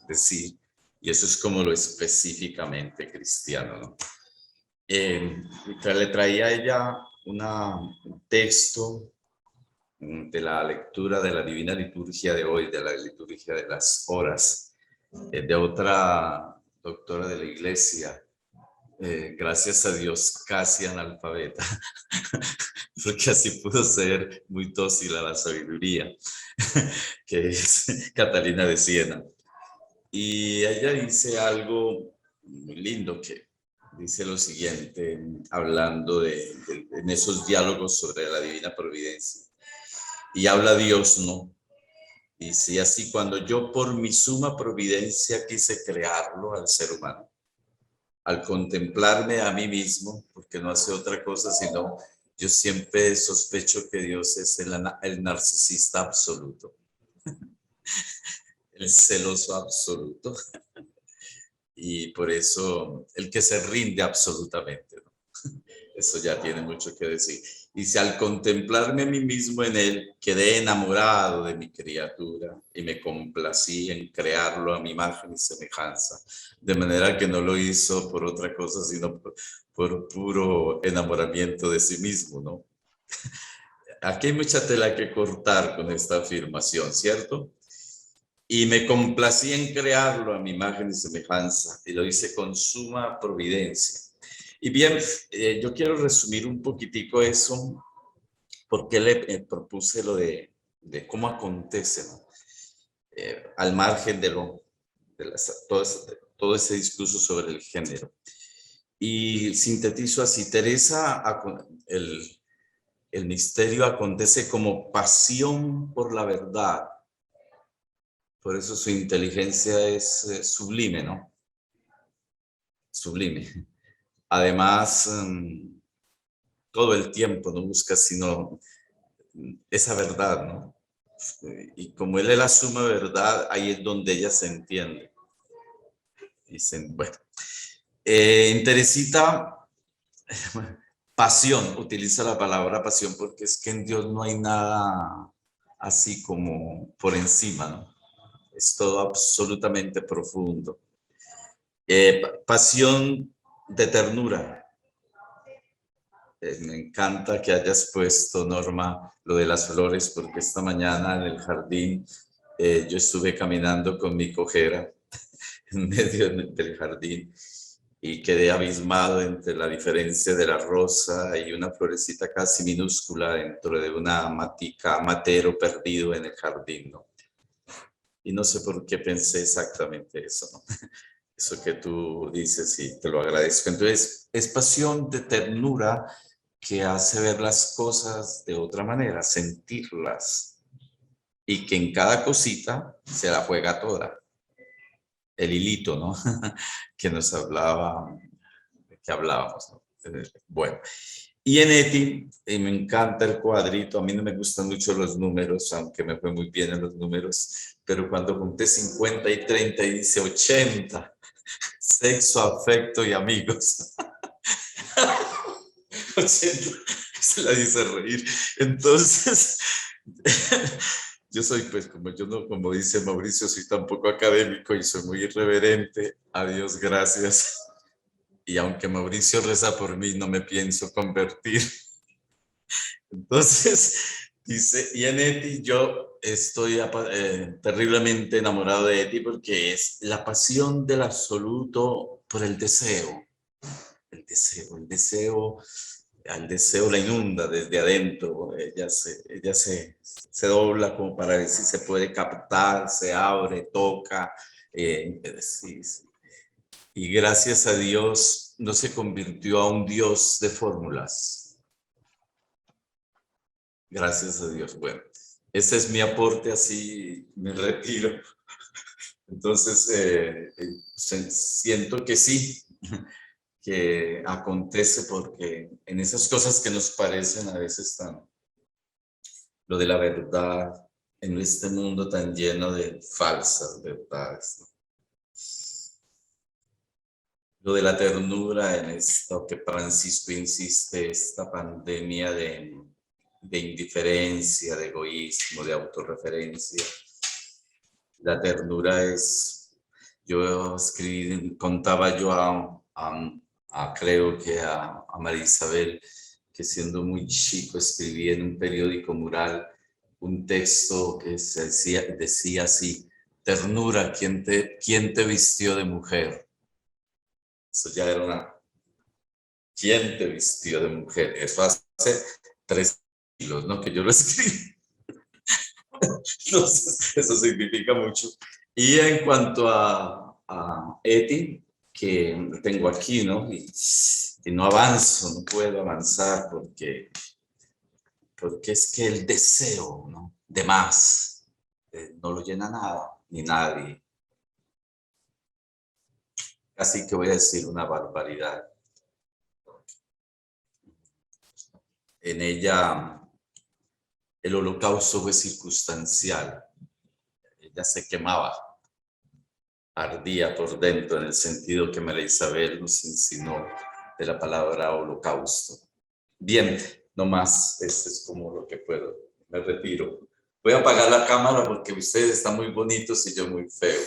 Decir, y eso es como lo específicamente cristiano, ¿no? Le traía a ella un texto de la lectura de la Divina Liturgia de hoy, de la liturgia de las horas, de otra doctora de la Iglesia, gracias a Dios, casi analfabeta, porque así pudo ser muy dócil a la sabiduría, que es Catalina de Siena. Y ella dice algo muy lindo, que dice lo siguiente, hablando en esos diálogos sobre la divina providencia. Y habla Dios, ¿no? Dice así: cuando yo por mi suma providencia quise crearlo al ser humano, al contemplarme a mí mismo, porque no hace otra cosa sino, yo siempre sospecho que Dios es el narcisista absoluto, el celoso absoluto, y por eso el que se rinde absolutamente, ¿no? Eso ya tiene mucho que decir. Dice: al contemplarme a mí mismo en él, quedé enamorado de mi criatura y me complací en crearlo a mi imagen y semejanza, de manera que no lo hizo por otra cosa, sino por puro enamoramiento de sí mismo, ¿no? Aquí hay mucha tela que cortar con esta afirmación, ¿cierto? Y me complací en crearlo a mi imagen y semejanza, y lo hice con suma providencia. Y bien, yo quiero resumir un poquitico eso, porque le propuse lo de cómo acontece, ¿no? Al margen de todo ese discurso sobre el género. Y sintetizo así: Teresa, el misterio acontece como pasión por la verdad. Por eso su inteligencia es sublime, ¿no? Sublime. Además, todo el tiempo no busca sino esa verdad, ¿no? Y como él es la suma verdad, ahí es donde ella se entiende. Dicen, bueno, en Teresita, pasión, utiliza la palabra pasión porque es que en Dios no hay nada así como por encima, ¿no? Es todo absolutamente profundo. Pasión de ternura. Me encanta que hayas puesto, Norma, lo de las flores, porque esta mañana en el jardín yo estuve caminando con mi cojera en medio del jardín y quedé abismado entre la diferencia de la rosa y una florecita casi minúscula dentro de una matica, matero perdido en el jardín, ¿no? Y no sé por qué pensé exactamente eso, ¿no? Eso que tú dices y te lo agradezco. Entonces, es pasión de ternura que hace ver las cosas de otra manera, sentirlas, y que en cada cosita se la juega toda. El hilito, ¿no? Que nos hablábamos, ¿no? Bueno, y en Eti, me encanta el cuadrito. A mí no me gustan mucho los números, aunque me fue muy bien en los números, pero cuando junté 50 y 30 y dice 80, sexo, afecto y amigos. 80, se la dice reír. Entonces, yo soy, pues, como dice Mauricio, soy tan poco académico y soy muy irreverente. A Dios gracias. Y aunque Mauricio reza por mí, no me pienso convertir. Entonces, dice, y en Eti yo estoy terriblemente enamorado de Eti porque es la pasión del absoluto por el deseo. El deseo, al deseo la inunda desde adentro. Ella se dobla como para ver si se puede captar, se abre, toca. Sí, sí. Y gracias a Dios no se convirtió a un Dios de fórmulas. Gracias a Dios. Bueno, ese es mi aporte, así me retiro. Entonces, siento que sí, que acontece porque en esas cosas que nos parecen a veces lo de la verdad, en este mundo tan lleno de falsas verdades, ¿no? Lo de la ternura en esto que Francisco insiste, esta pandemia de indiferencia, de egoísmo, de autorreferencia. La ternura es, yo contaba yo creo que a María Isabel, que siendo muy chico escribí en un periódico mural un texto que decía así: ternura, ¿quién te vistió de mujer? Eso ya era ¿quién te vistió de mujer? Eso hace 3 siglos, ¿no? Que yo lo escribí. Entonces, eso significa mucho. Y en cuanto a Eti, que tengo aquí, ¿no? Y no avanzo, no puedo avanzar porque es que el deseo, ¿no?, de más no lo llena nada ni nadie. Así que voy a decir una barbaridad. En ella el holocausto fue circunstancial. Ella se quemaba, ardía por dentro, en el sentido que María Isabel nos insinuó de la palabra holocausto. Bien, no más, esto es como lo que puedo. Me retiro. Voy a apagar la cámara porque ustedes están muy bonitos y yo muy feo.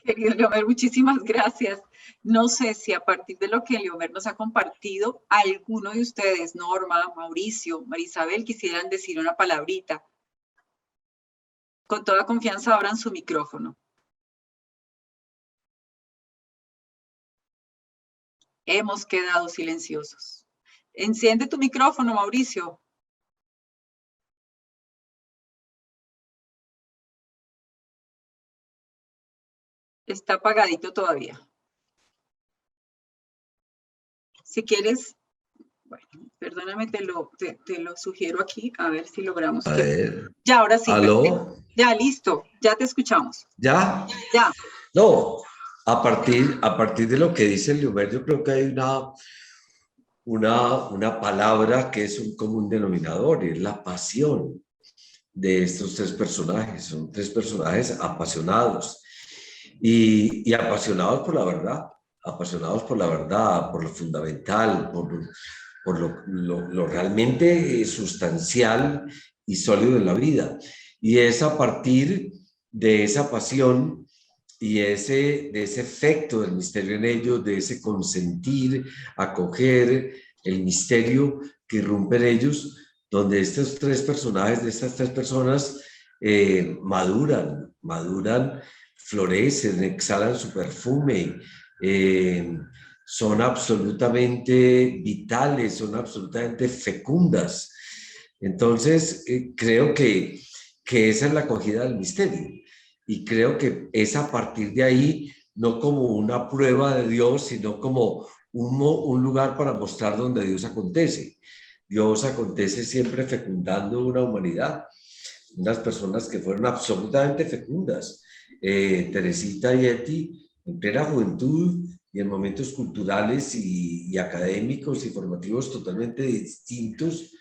Querido Leomer, muchísimas gracias. No sé si a partir de lo que Leomer nos ha compartido, alguno de ustedes, Norma, Mauricio, María Isabel, quisieran decir una palabrita. Con toda confianza abran su micrófono. Hemos quedado silenciosos. Enciende tu micrófono, Mauricio. Está apagadito todavía. Si quieres, bueno, perdóname, te lo sugiero aquí, a ver si logramos.
A ver.
Ya, ahora sí.
¿Aló?
Perfecto. Ya, listo, ya te escuchamos.
¿Ya?
Ya.
No, a partir de lo que dice Leomer, yo creo que hay una palabra que es un común denominador, y es la pasión de estos 3 personajes. Son 3 personajes apasionados y apasionados por la verdad, apasionados por la verdad, por lo fundamental, por lo realmente sustancial y sólido en la vida. Y es a partir de esa pasión y de ese efecto del misterio en ellos, de ese consentir, acoger el misterio que irrumpe en ellos, donde estos 3 personajes, de estas 3 personas, maduran, florecen, exhalan su perfume, son absolutamente vitales, son absolutamente fecundas. Entonces, creo que esa es la acogida del misterio. Y creo que es a partir de ahí, no como una prueba de Dios, sino como un lugar para mostrar donde Dios acontece. Dios acontece siempre fecundando una humanidad, unas personas que fueron absolutamente fecundas. Teresita y Eti, en plena juventud y en momentos culturales y académicos y formativos totalmente distintos,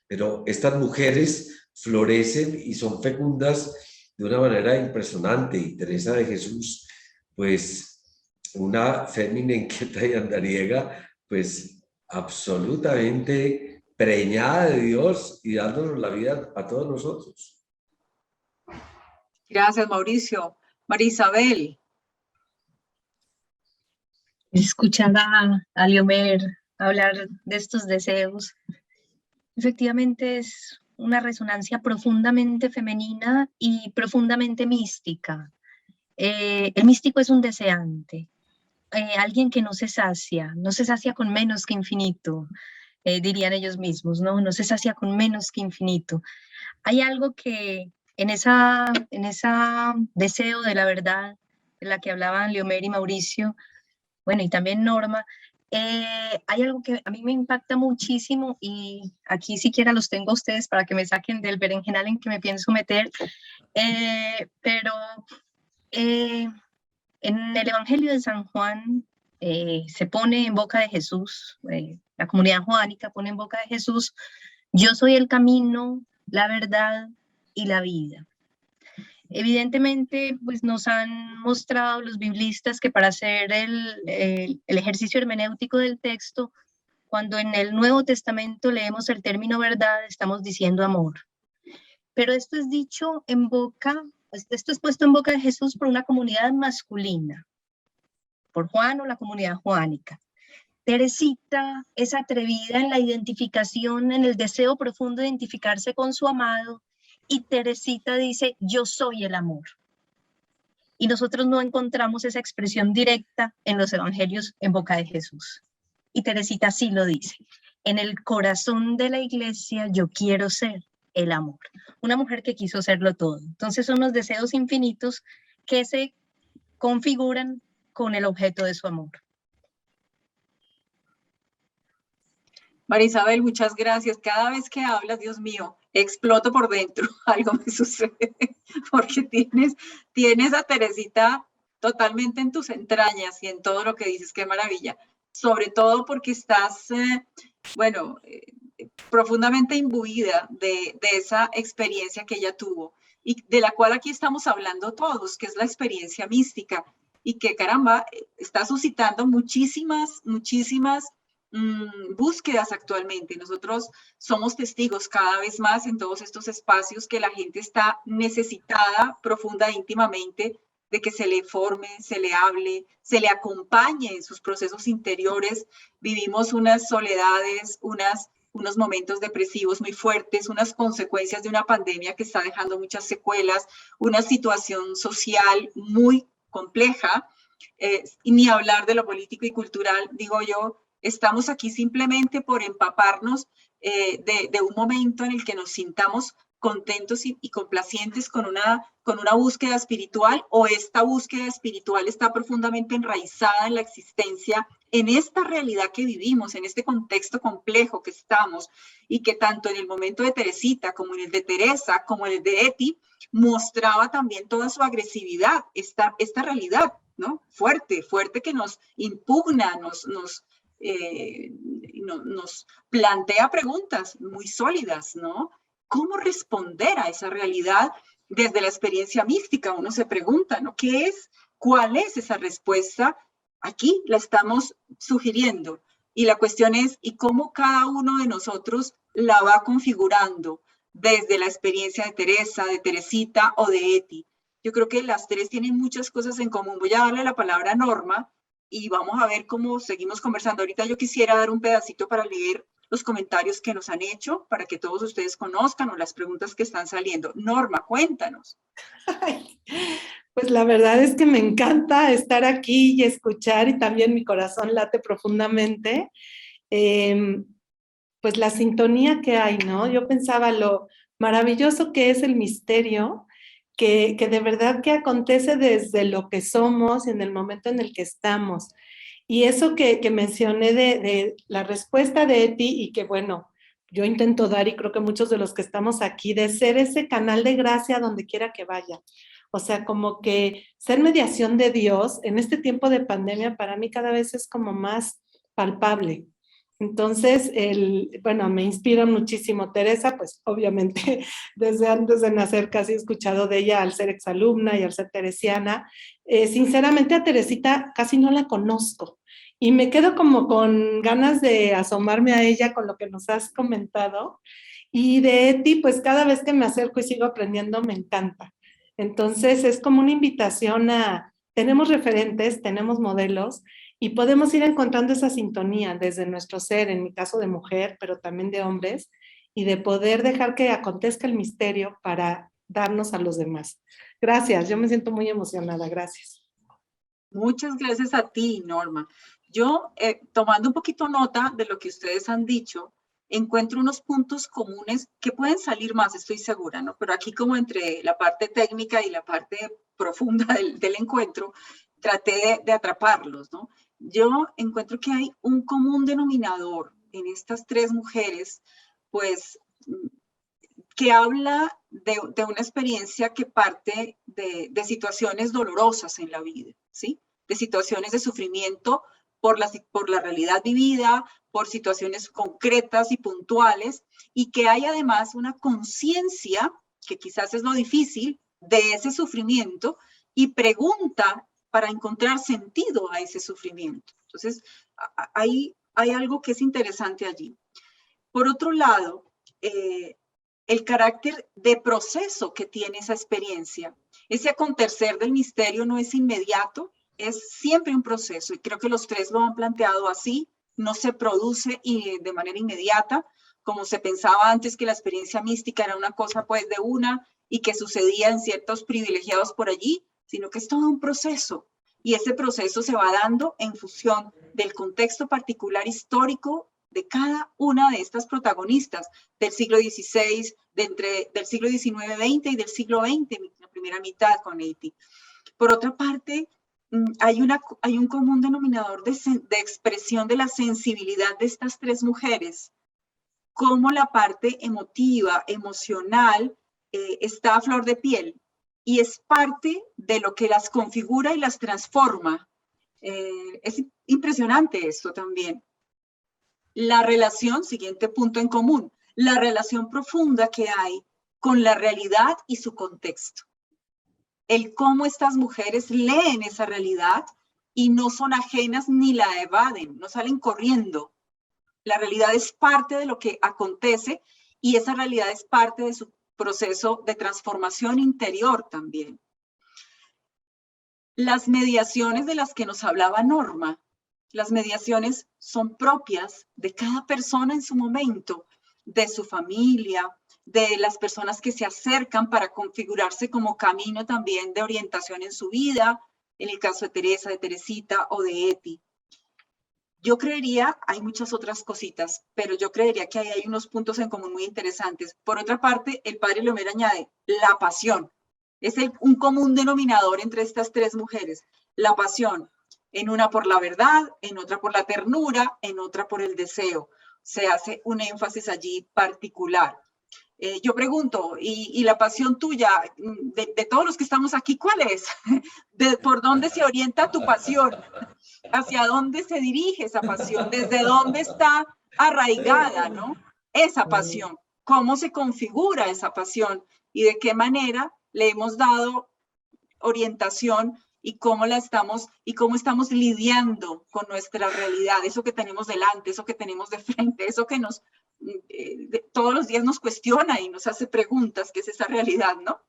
pero estas mujeres florecen y son fecundas de una manera impresionante. Y Teresa de Jesús, pues una fémina inquieta y andariega, pues absolutamente preñada de Dios y dándonos la vida a todos nosotros.
Gracias, Mauricio. María Isabel.
Escuchar a Leomer hablar de estos deseos, efectivamente es una resonancia profundamente femenina y profundamente mística. El místico es un deseante, alguien que no se sacia con menos que infinito, dirían ellos mismos, ¿no? No se sacia con menos que infinito. Hay algo que en esa deseo de la verdad, de la que hablaban Leomer y Mauricio, bueno, y también Norma, hay algo que a mí me impacta muchísimo, y aquí siquiera los tengo a ustedes para que me saquen del berenjenal en que me pienso meter, pero en el Evangelio de San Juan se pone en boca de Jesús, la comunidad juánica pone en boca de Jesús: yo soy el camino, la verdad y la vida. Evidentemente, pues nos han mostrado los biblistas que para hacer el ejercicio hermenéutico del texto, cuando en el Nuevo Testamento leemos el término verdad, estamos diciendo amor. Pero esto es dicho en boca, esto es puesto en boca de Jesús por una comunidad masculina, por Juan o la comunidad juánica. Teresita es atrevida en la identificación, en el deseo profundo de identificarse con su amado, y Teresita dice: yo soy el amor. Y nosotros no encontramos esa expresión directa en los evangelios en boca de Jesús. Y Teresita sí lo dice. En el corazón de la iglesia yo quiero ser el amor. Una mujer que quiso serlo todo. Entonces son los deseos infinitos que se configuran con el objeto de su amor.
María Isabel, muchas gracias. Cada vez que hablas, Dios mío, exploto por dentro. Algo me sucede porque tienes a Teresita totalmente en tus entrañas y en todo lo que dices. Qué maravilla. Sobre todo porque estás, profundamente imbuida de esa experiencia que ella tuvo y de la cual aquí estamos hablando todos, que es la experiencia mística y que, caramba, está suscitando muchísimas búsquedas actualmente. Nosotros somos testigos cada vez más en todos estos espacios que la gente está necesitada profunda e íntimamente de que se le forme, se le hable, se le acompañe en sus procesos interiores. Vivimos unas soledades, unos momentos depresivos muy fuertes, unas consecuencias de una pandemia que está dejando muchas secuelas, una situación social muy compleja, y ni hablar de lo político y cultural, digo yo. Estamos aquí simplemente por empaparnos de un momento en el que nos sintamos contentos y complacientes con una búsqueda espiritual, o esta búsqueda espiritual está profundamente enraizada en la existencia, en esta realidad que vivimos, en este contexto complejo que estamos, y que tanto en el momento de Teresita como en el de Teresa, como en el de Eti, mostraba también toda su agresividad, esta realidad, ¿no? Fuerte que nos impugna, nos plantea preguntas muy sólidas, ¿no? ¿Cómo responder a esa realidad desde la experiencia mística? Uno se pregunta, ¿no? ¿Qué es? ¿Cuál es esa respuesta? Aquí la estamos sugiriendo. Y la cuestión es, ¿y cómo cada uno de nosotros la va configurando desde la experiencia de Teresa, de Teresita o de Eti? Yo creo que las tres tienen muchas cosas en común. Voy a darle la palabra a Norma y vamos a ver cómo seguimos conversando. Ahorita yo quisiera dar un pedacito para leer los comentarios que nos han hecho, para que todos ustedes conozcan, o las preguntas que están saliendo. Norma, cuéntanos.
Ay, pues la verdad es que me encanta estar aquí y escuchar, y también mi corazón late profundamente. Pues la sintonía que hay, ¿no? Yo pensaba lo maravilloso que es el misterio, que de verdad que acontece desde lo que somos y en el momento en el que estamos. Y eso que mencioné de la respuesta de Eti, y que bueno, yo intento dar, y creo que muchos de los que estamos aquí, de ser ese canal de gracia donde quiera que vaya. O sea, como que ser mediación de Dios en este tiempo de pandemia para mí cada vez es como más palpable. Entonces, bueno, me inspira muchísimo Teresa, pues obviamente desde antes de nacer casi he escuchado de ella al ser exalumna y al ser teresiana. Sinceramente a Teresita casi no la conozco y me quedo como con ganas de asomarme a ella con lo que nos has comentado. Y de Eti, pues cada vez que me acerco y sigo aprendiendo me encanta. Entonces es como una invitación tenemos referentes, tenemos modelos, y podemos ir encontrando esa sintonía desde nuestro ser, en mi caso de mujer, pero también de hombres, y de poder dejar que acontezca el misterio para darnos a los demás. Gracias, yo me siento muy emocionada, gracias.
Muchas gracias a ti, Norma. Yo, tomando un poquito nota de lo que ustedes han dicho, encuentro unos puntos comunes que pueden salir más, estoy segura, ¿no? Pero aquí, como entre la parte técnica y la parte profunda del encuentro, traté de atraparlos, ¿no? Yo encuentro que hay un común denominador en estas tres mujeres, pues, que habla de una experiencia que parte de situaciones dolorosas en la vida, ¿sí? De situaciones de sufrimiento por la realidad vivida, por situaciones concretas y puntuales, y que hay además una conciencia, que quizás es lo difícil, de ese sufrimiento, y pregunta para encontrar sentido a ese sufrimiento. Entonces, hay algo que es interesante allí. Por otro lado, el carácter de proceso que tiene esa experiencia. Ese acontecer del misterio no es inmediato, es siempre un proceso, y creo que los tres lo han planteado así. No se produce de manera inmediata, como se pensaba antes, que la experiencia mística era una cosa pues de una y que sucedía en ciertos privilegiados por allí. sino que es todo un proceso. Y ese proceso se va dando en función del contexto particular histórico de cada una de estas protagonistas del siglo XVI, del siglo XIX-XX y del siglo XX, la primera mitad con Haití. Por otra parte, hay un común denominador de expresión de la sensibilidad de estas tres mujeres, cómo la parte emotiva, emocional, está a flor de piel y es parte de lo que las configura y las transforma. Es impresionante esto también. La relación, siguiente punto en común, la relación profunda que hay con la realidad y su contexto. El cómo estas mujeres leen esa realidad y no son ajenas ni la evaden, no salen corriendo. La realidad es parte de lo que acontece y esa realidad es parte de su proceso de transformación interior también. Las mediaciones de las que nos hablaba Norma, las mediaciones son propias de cada persona en su momento, de su familia, de las personas que se acercan para configurarse como camino también de orientación en su vida, en el caso de Teresa, de Teresita o de Eti. Yo creería, hay muchas otras cositas, pero yo creería que ahí hay unos puntos en común muy interesantes. Por otra parte, el padre Leomel añade la pasión. Es un común denominador entre estas tres mujeres. La pasión, en una por la verdad, en otra por la ternura, en otra por el deseo. Se hace un énfasis allí particular. Yo pregunto, ¿y la pasión tuya, de todos los que estamos aquí, cuál es? ¿Por dónde se orienta tu pasión? ¿Hacia dónde se dirige esa pasión? ¿Desde dónde está arraigada, ¿no? Esa pasión. ¿Cómo se configura esa pasión? ¿Y de qué manera le hemos dado orientación y cómo estamos lidiando con nuestra realidad? Eso que tenemos delante, eso que tenemos de frente, eso que todos los días nos cuestiona y nos hace preguntas, ¿qué es esa realidad, no?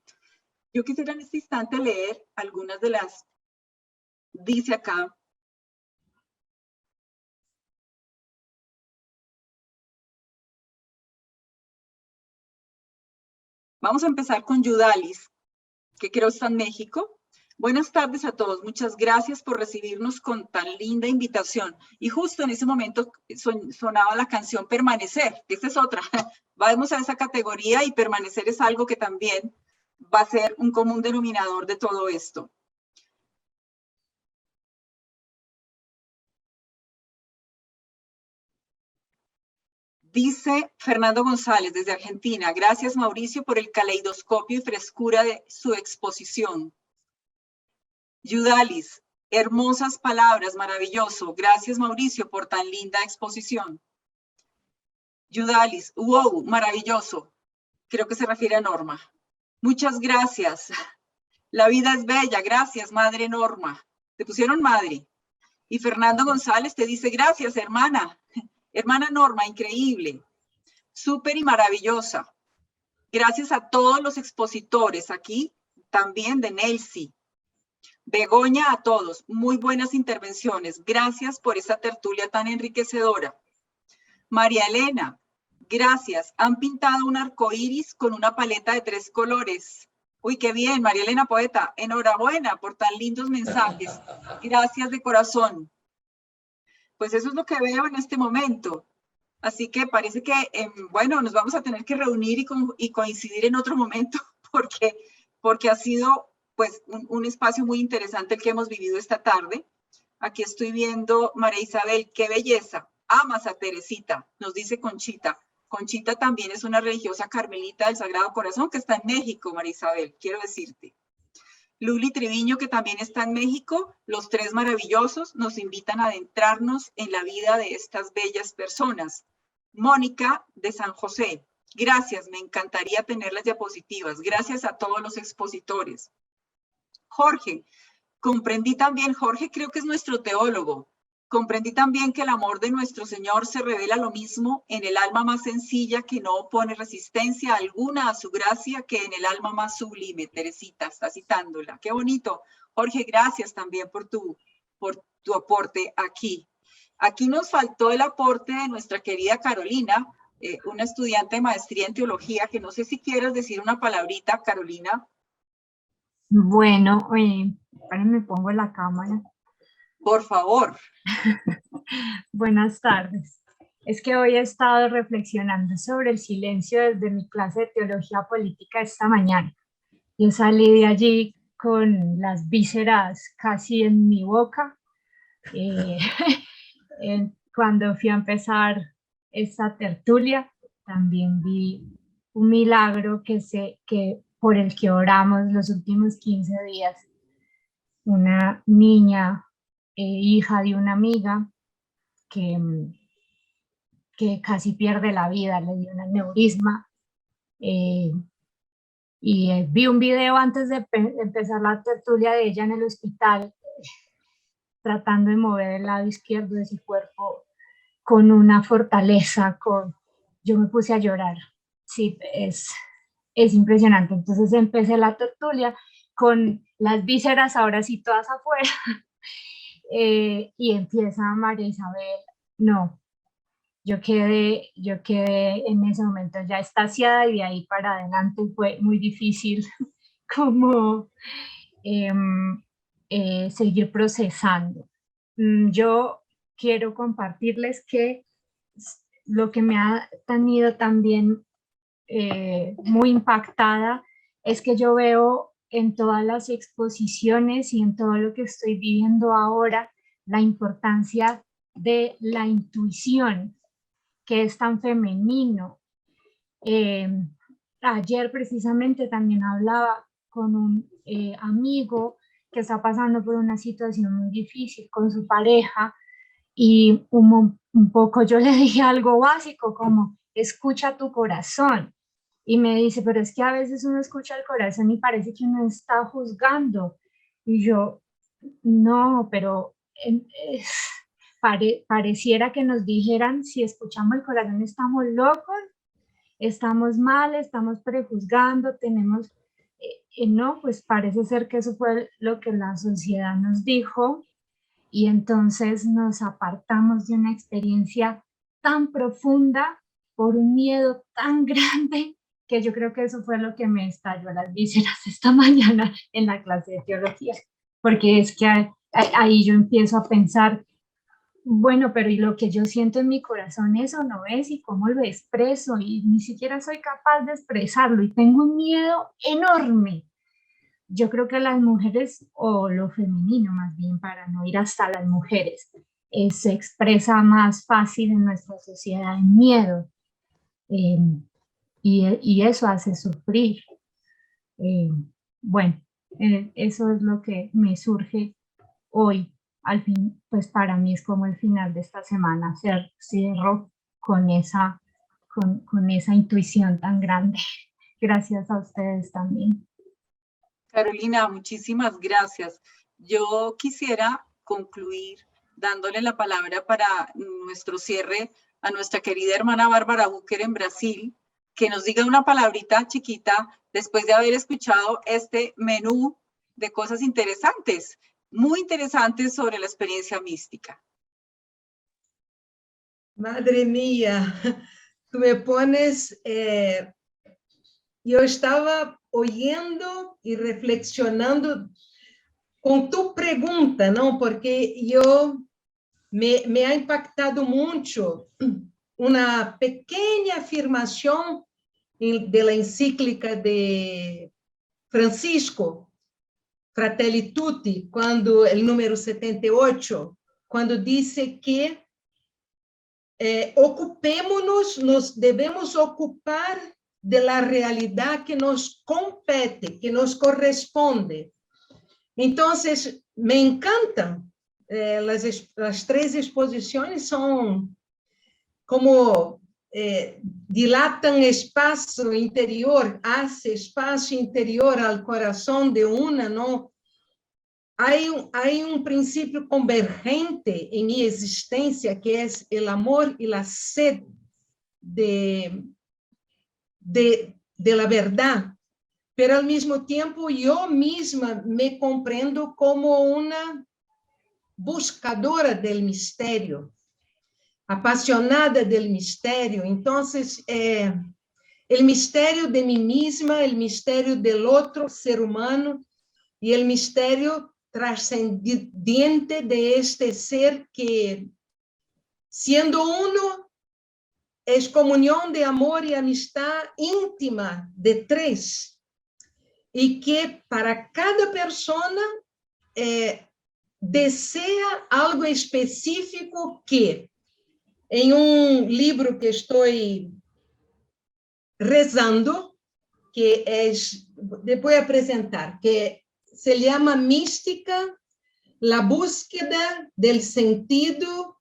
Yo quisiera en este instante leer algunas de las, dice acá, vamos a empezar con Yudalis, que creo está en México. Buenas tardes a todos. Muchas gracias por recibirnos con tan linda invitación. Y justo en ese momento sonaba la canción Permanecer, que esta es otra. Vamos a esa categoría y permanecer es algo que también va a ser un común denominador de todo esto. Dice Fernando González desde Argentina. Gracias, Mauricio, por el caleidoscopio y frescura de su exposición. Yudalis, hermosas palabras, maravilloso. Gracias, Mauricio, por tan linda exposición. Yudalis, wow, maravilloso. Creo que se refiere a Norma. Muchas gracias. La vida es bella. Gracias, madre Norma. Te pusieron madre. Y Fernando González te dice, gracias, hermana. Hermana Norma, increíble. Súper y maravillosa. Gracias a todos los expositores aquí, también de Nelsi. Begoña, a todos, muy buenas intervenciones. Gracias por esta tertulia tan enriquecedora. María Elena, gracias. Han pintado un arco iris con una paleta de 3 colores. Uy, qué bien, María Elena Poeta. Enhorabuena por tan lindos mensajes. Gracias de corazón. Pues eso es lo que veo en este momento. Así que parece que, bueno, nos vamos a tener que reunir y coincidir en otro momento porque ha sido pues un espacio muy interesante el que hemos vivido esta tarde. Aquí estoy viendo, María Isabel, qué belleza. Amas a Teresita, nos dice Conchita. Conchita también es una religiosa carmelita del Sagrado Corazón que está en México, María Isabel, quiero decirte. Luli Triviño, que también está en México, los 3 maravillosos nos invitan a adentrarnos en la vida de estas bellas personas. Mónica de San José, gracias, me encantaría tener las diapositivas. Gracias a todos los expositores. Jorge, comprendí también, Jorge creo que es nuestro teólogo, comprendí también que el amor de nuestro Señor se revela lo mismo en el alma más sencilla que no opone resistencia alguna a su gracia que en el alma más sublime. Teresita, está citándola. Qué bonito. Jorge, gracias también por tu aporte aquí. Aquí nos faltó el aporte de nuestra querida Carolina, una estudiante de maestría en teología, que no sé si quieres decir una palabrita, Carolina.
Bueno, me pongo la cámara.
Por favor.
Buenas tardes. Es que hoy he estado reflexionando sobre el silencio desde mi clase de teología política esta mañana. Yo salí de allí con las vísceras casi en mi boca. Cuando fui a empezar esta tertulia, también vi un milagro que por el que oramos los últimos 15 días. Una niña, hija de una amiga, que casi pierde la vida, le dio un aneurisma. Vi un video antes de empezar la tertulia de ella en el hospital, tratando de mover el lado izquierdo de su cuerpo con una fortaleza, yo me puse a llorar. Sí, es impresionante. Entonces empecé la tertulia con las vísceras ahora sí todas afuera, y empieza María Isabel. No, yo quedé en ese momento ya extasiada, y de ahí para adelante fue muy difícil como seguir procesando. Yo quiero compartirles que lo que me ha tenido también muy impactada es que yo veo en todas las exposiciones y en todo lo que estoy viviendo ahora la importancia de la intuición, que es tan femenino. Ayer precisamente también hablaba con un amigo que está pasando por una situación muy difícil con su pareja, y un poco yo le dije algo básico como escucha tu corazón, y me dice, pero es que a veces uno escucha el corazón y parece que uno está juzgando, y yo, no, pero pareciera que nos dijeran, si escuchamos el corazón estamos locos, estamos mal, estamos prejuzgando, tenemos, no, pues parece ser que eso fue lo que la sociedad nos dijo, y entonces nos apartamos de una experiencia tan profunda por un miedo tan grande, que yo creo que eso fue lo que me estalló las vísceras esta mañana en la clase de teología, porque es que ahí yo empiezo a pensar, bueno, pero ¿y lo que yo siento en mi corazón, eso no es? ¿Y cómo lo expreso? Y ni siquiera soy capaz de expresarlo, y tengo un miedo enorme. Yo creo que las mujeres, o lo femenino más bien, para no ir hasta las mujeres, se expresa más fácil en nuestra sociedad en miedo, eh, y eso hace sufrir. Eh, bueno, eso es lo que me surge hoy. Al fin, pues para mí es como el final de esta semana, cierro con esa intuición tan grande. Gracias a ustedes también.
Carolina, muchísimas gracias. Yo quisiera concluir dándole la palabra para nuestro cierre a nuestra querida hermana Bárbara Búquer en Brasil, que nos diga una palabrita chiquita después de haber escuchado este menú de cosas interesantes, muy interesantes sobre la experiencia mística.
Madre mía, tú me pones... yo estaba oyendo y reflexionando con tu pregunta, ¿no? Porque me ha impactado mucho una pequeña afirmación de la encíclica de Francisco, Fratelli Tutti, cuando el número 78, cuando dice que ocupémonos, nos debemos ocupar de la realidad que nos compete, que nos corresponde. Entonces, me encantan. Las tres exposiciones son como dilatan espacio interior, hace espacio interior al corazón de una, ¿no? Hay un principio convergente en mi existencia, que es el amor y la sed de la verdad, pero al mismo tiempo yo misma me comprendo como una buscadora del misterio, apasionada del misterio. Entonces, el misterio de mí misma, el misterio del otro ser humano, y el misterio trascendente de este ser que, siendo uno, es comunión de amor y amistad íntima de tres, y que para cada persona desea algo específico que, en un libro que estoy rezando, que es, voy a presentar, que se llama Mística, la búsqueda del sentido,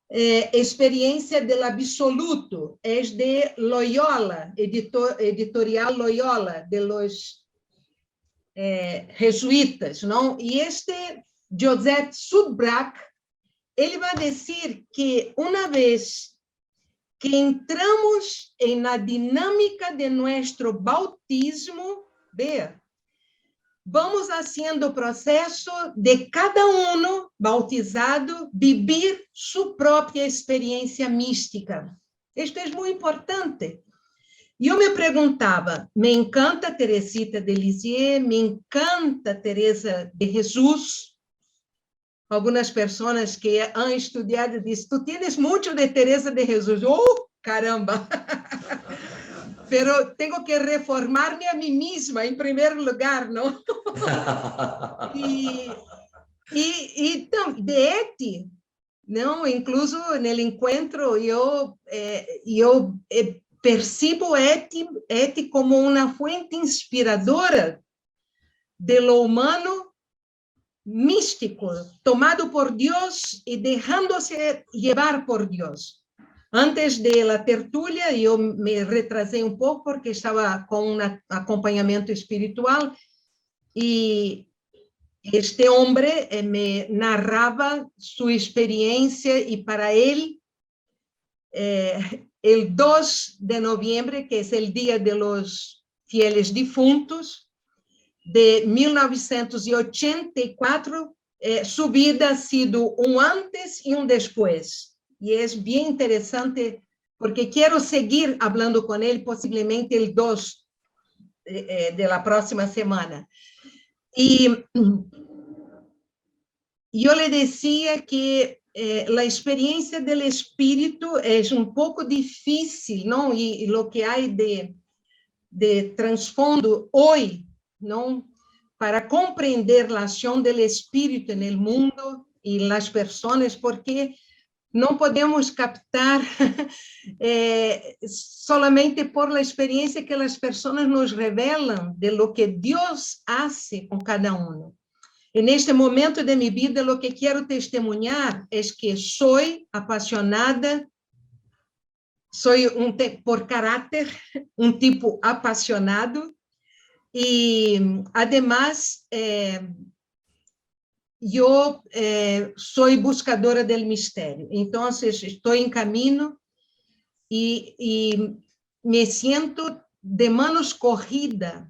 experiencia del absoluto. Es de Loyola, editorial Loyola, de los jesuitas, ¿no? Y este Joseph Subrak, él va a decir que una vez que entramos en la dinámica de nuestro bautismo, vea, vamos haciendo proceso de cada uno bautizado vivir su propia experiencia mística. Esto es muy importante. Yo me preguntaba, me encanta Teresita de Lisieux, me encanta Teresa de Jesús. Algunas personas que han estudiado dicen, tú tienes mucho de Teresa de Jesús. ¡Oh, caramba! Pero tengo que reformarme a mí misma, en primer lugar, ¿no? y de Eti, ¿no? Incluso en el encuentro yo percibo Eti como una fuente inspiradora de lo humano místico, tomado por Dios y dejándose llevar por Dios. Antes de la tertulia, yo me retrasé un poco porque estaba con un acompañamiento espiritual y este hombre me narraba su experiencia y para él, el 2 de noviembre, que es el Día de los Fieles Difuntos, de 1984, su vida ha sido un antes y un después. Y es bien interesante porque quiero seguir hablando con él posiblemente el 2 de la próxima semana. Y yo le decía que la experiencia del espíritu es un poco difícil, ¿no? Y lo que hay de trasfondo hoy, ¿no? Para comprender la acción del espíritu en el mundo y las personas, porque no podemos captar solamente por la experiencia que las personas nos revelan de lo que Dios hace con cada uno. En este momento de mi vida, lo que quiero testemunhar es que soy apasionada, soy por carácter un tipo apasionado y además yo soy buscadora del misterio. Entonces estoy en camino y me siento de manos corridas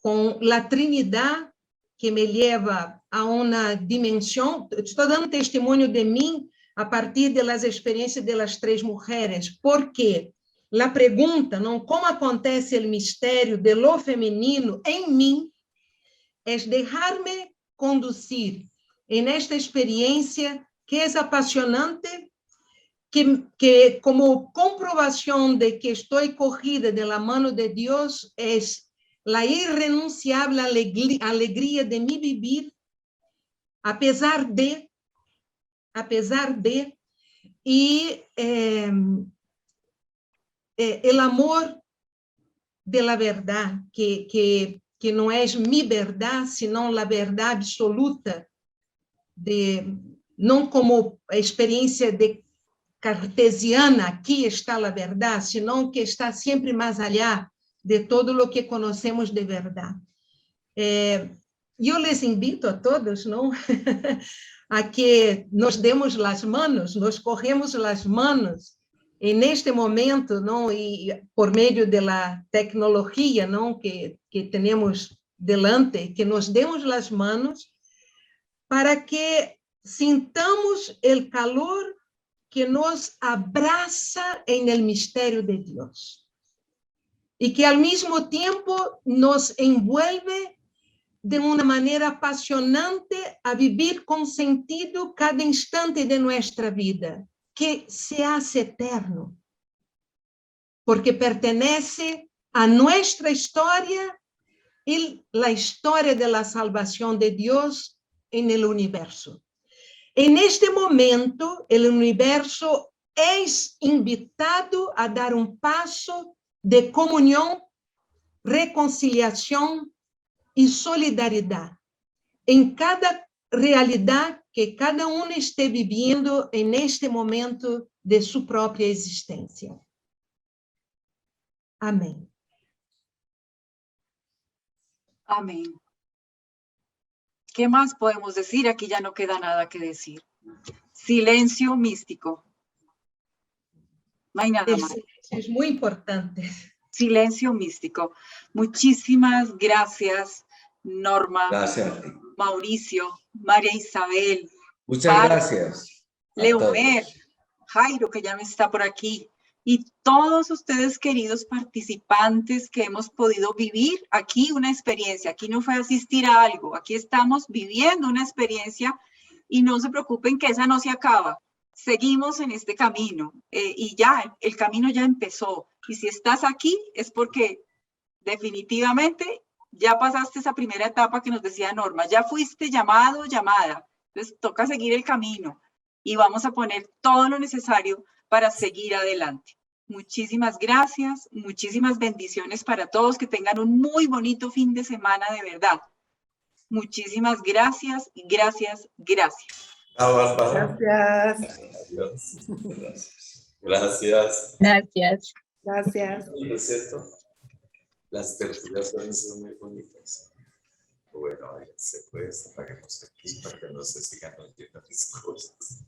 con la Trinidad que me lleva a una dimensión. Estoy dando testimonio de mí a partir de las experiencias de las tres mujeres, porque la pregunta, ¿no? ¿Cómo acontece el misterio de lo femenino en mí? Es dejarme conducir en esta experiencia que es apasionante, que como comprobación de que estoy cogida de la mano de Dios es la irrenunciable alegría de mi vivir, a pesar de, y el amor de la verdad, que no es mi verdad, sino la verdad absoluta, no como experiencia de cartesiana, aquí está la verdad, sino que está siempre más allá de todo lo que conocemos de verdad. Yo les invito a todos, ¿no? a que nos demos las manos, nos cogemos las manos en este momento, ¿no? Y por medio de la tecnología, ¿no? que tenemos delante, que nos demos las manos para que sintamos el calor que nos abraza en el misterio de Dios y que al mismo tiempo nos envuelve
de una manera apasionante a vivir con sentido cada instante de nuestra vida, que se hace eterno, porque pertenece a nuestra historia y la historia de la salvación de Dios en el universo. En este momento, el universo es invitado a dar un paso de comunión, reconciliación y solidaridad en cada realidad que cada uno esté viviendo en este momento de su propia existencia. Amén.
Amén. ¿Qué más podemos decir? Aquí ya no queda nada que decir. Silencio místico. No hay nada más.
Es muy importante.
Silencio místico. Muchísimas gracias, Norma,
Gracias a ti.
Mauricio, María Isabel,
Muchas gracias. a
Leomer,
todos.
Jairo, que ya me está por aquí, y todos ustedes, queridos participantes, que hemos podido vivir aquí una experiencia. Aquí no fue asistir a algo, aquí estamos viviendo una experiencia y no se preocupen que esa no se acaba. Seguimos en este camino y ya, el camino ya empezó. Y si estás aquí es porque definitivamente ya pasaste esa primera etapa que nos decía Norma, ya fuiste llamado, llamada. Entonces toca seguir el camino y vamos a poner todo lo necesario para seguir adelante. Muchísimas gracias, muchísimas bendiciones para todos, que tengan un muy bonito fin de semana de verdad. Muchísimas gracias, gracias, gracias.
Chao, Bárbara.
Gracias.
Adiós.
Gracias.
Gracias.
Gracias.
Gracias.
¿No es cierto? Las tertulias son muy bonitas. Bueno, se puede, apaguemos aquí para que no se sigan oyendo mis cosas.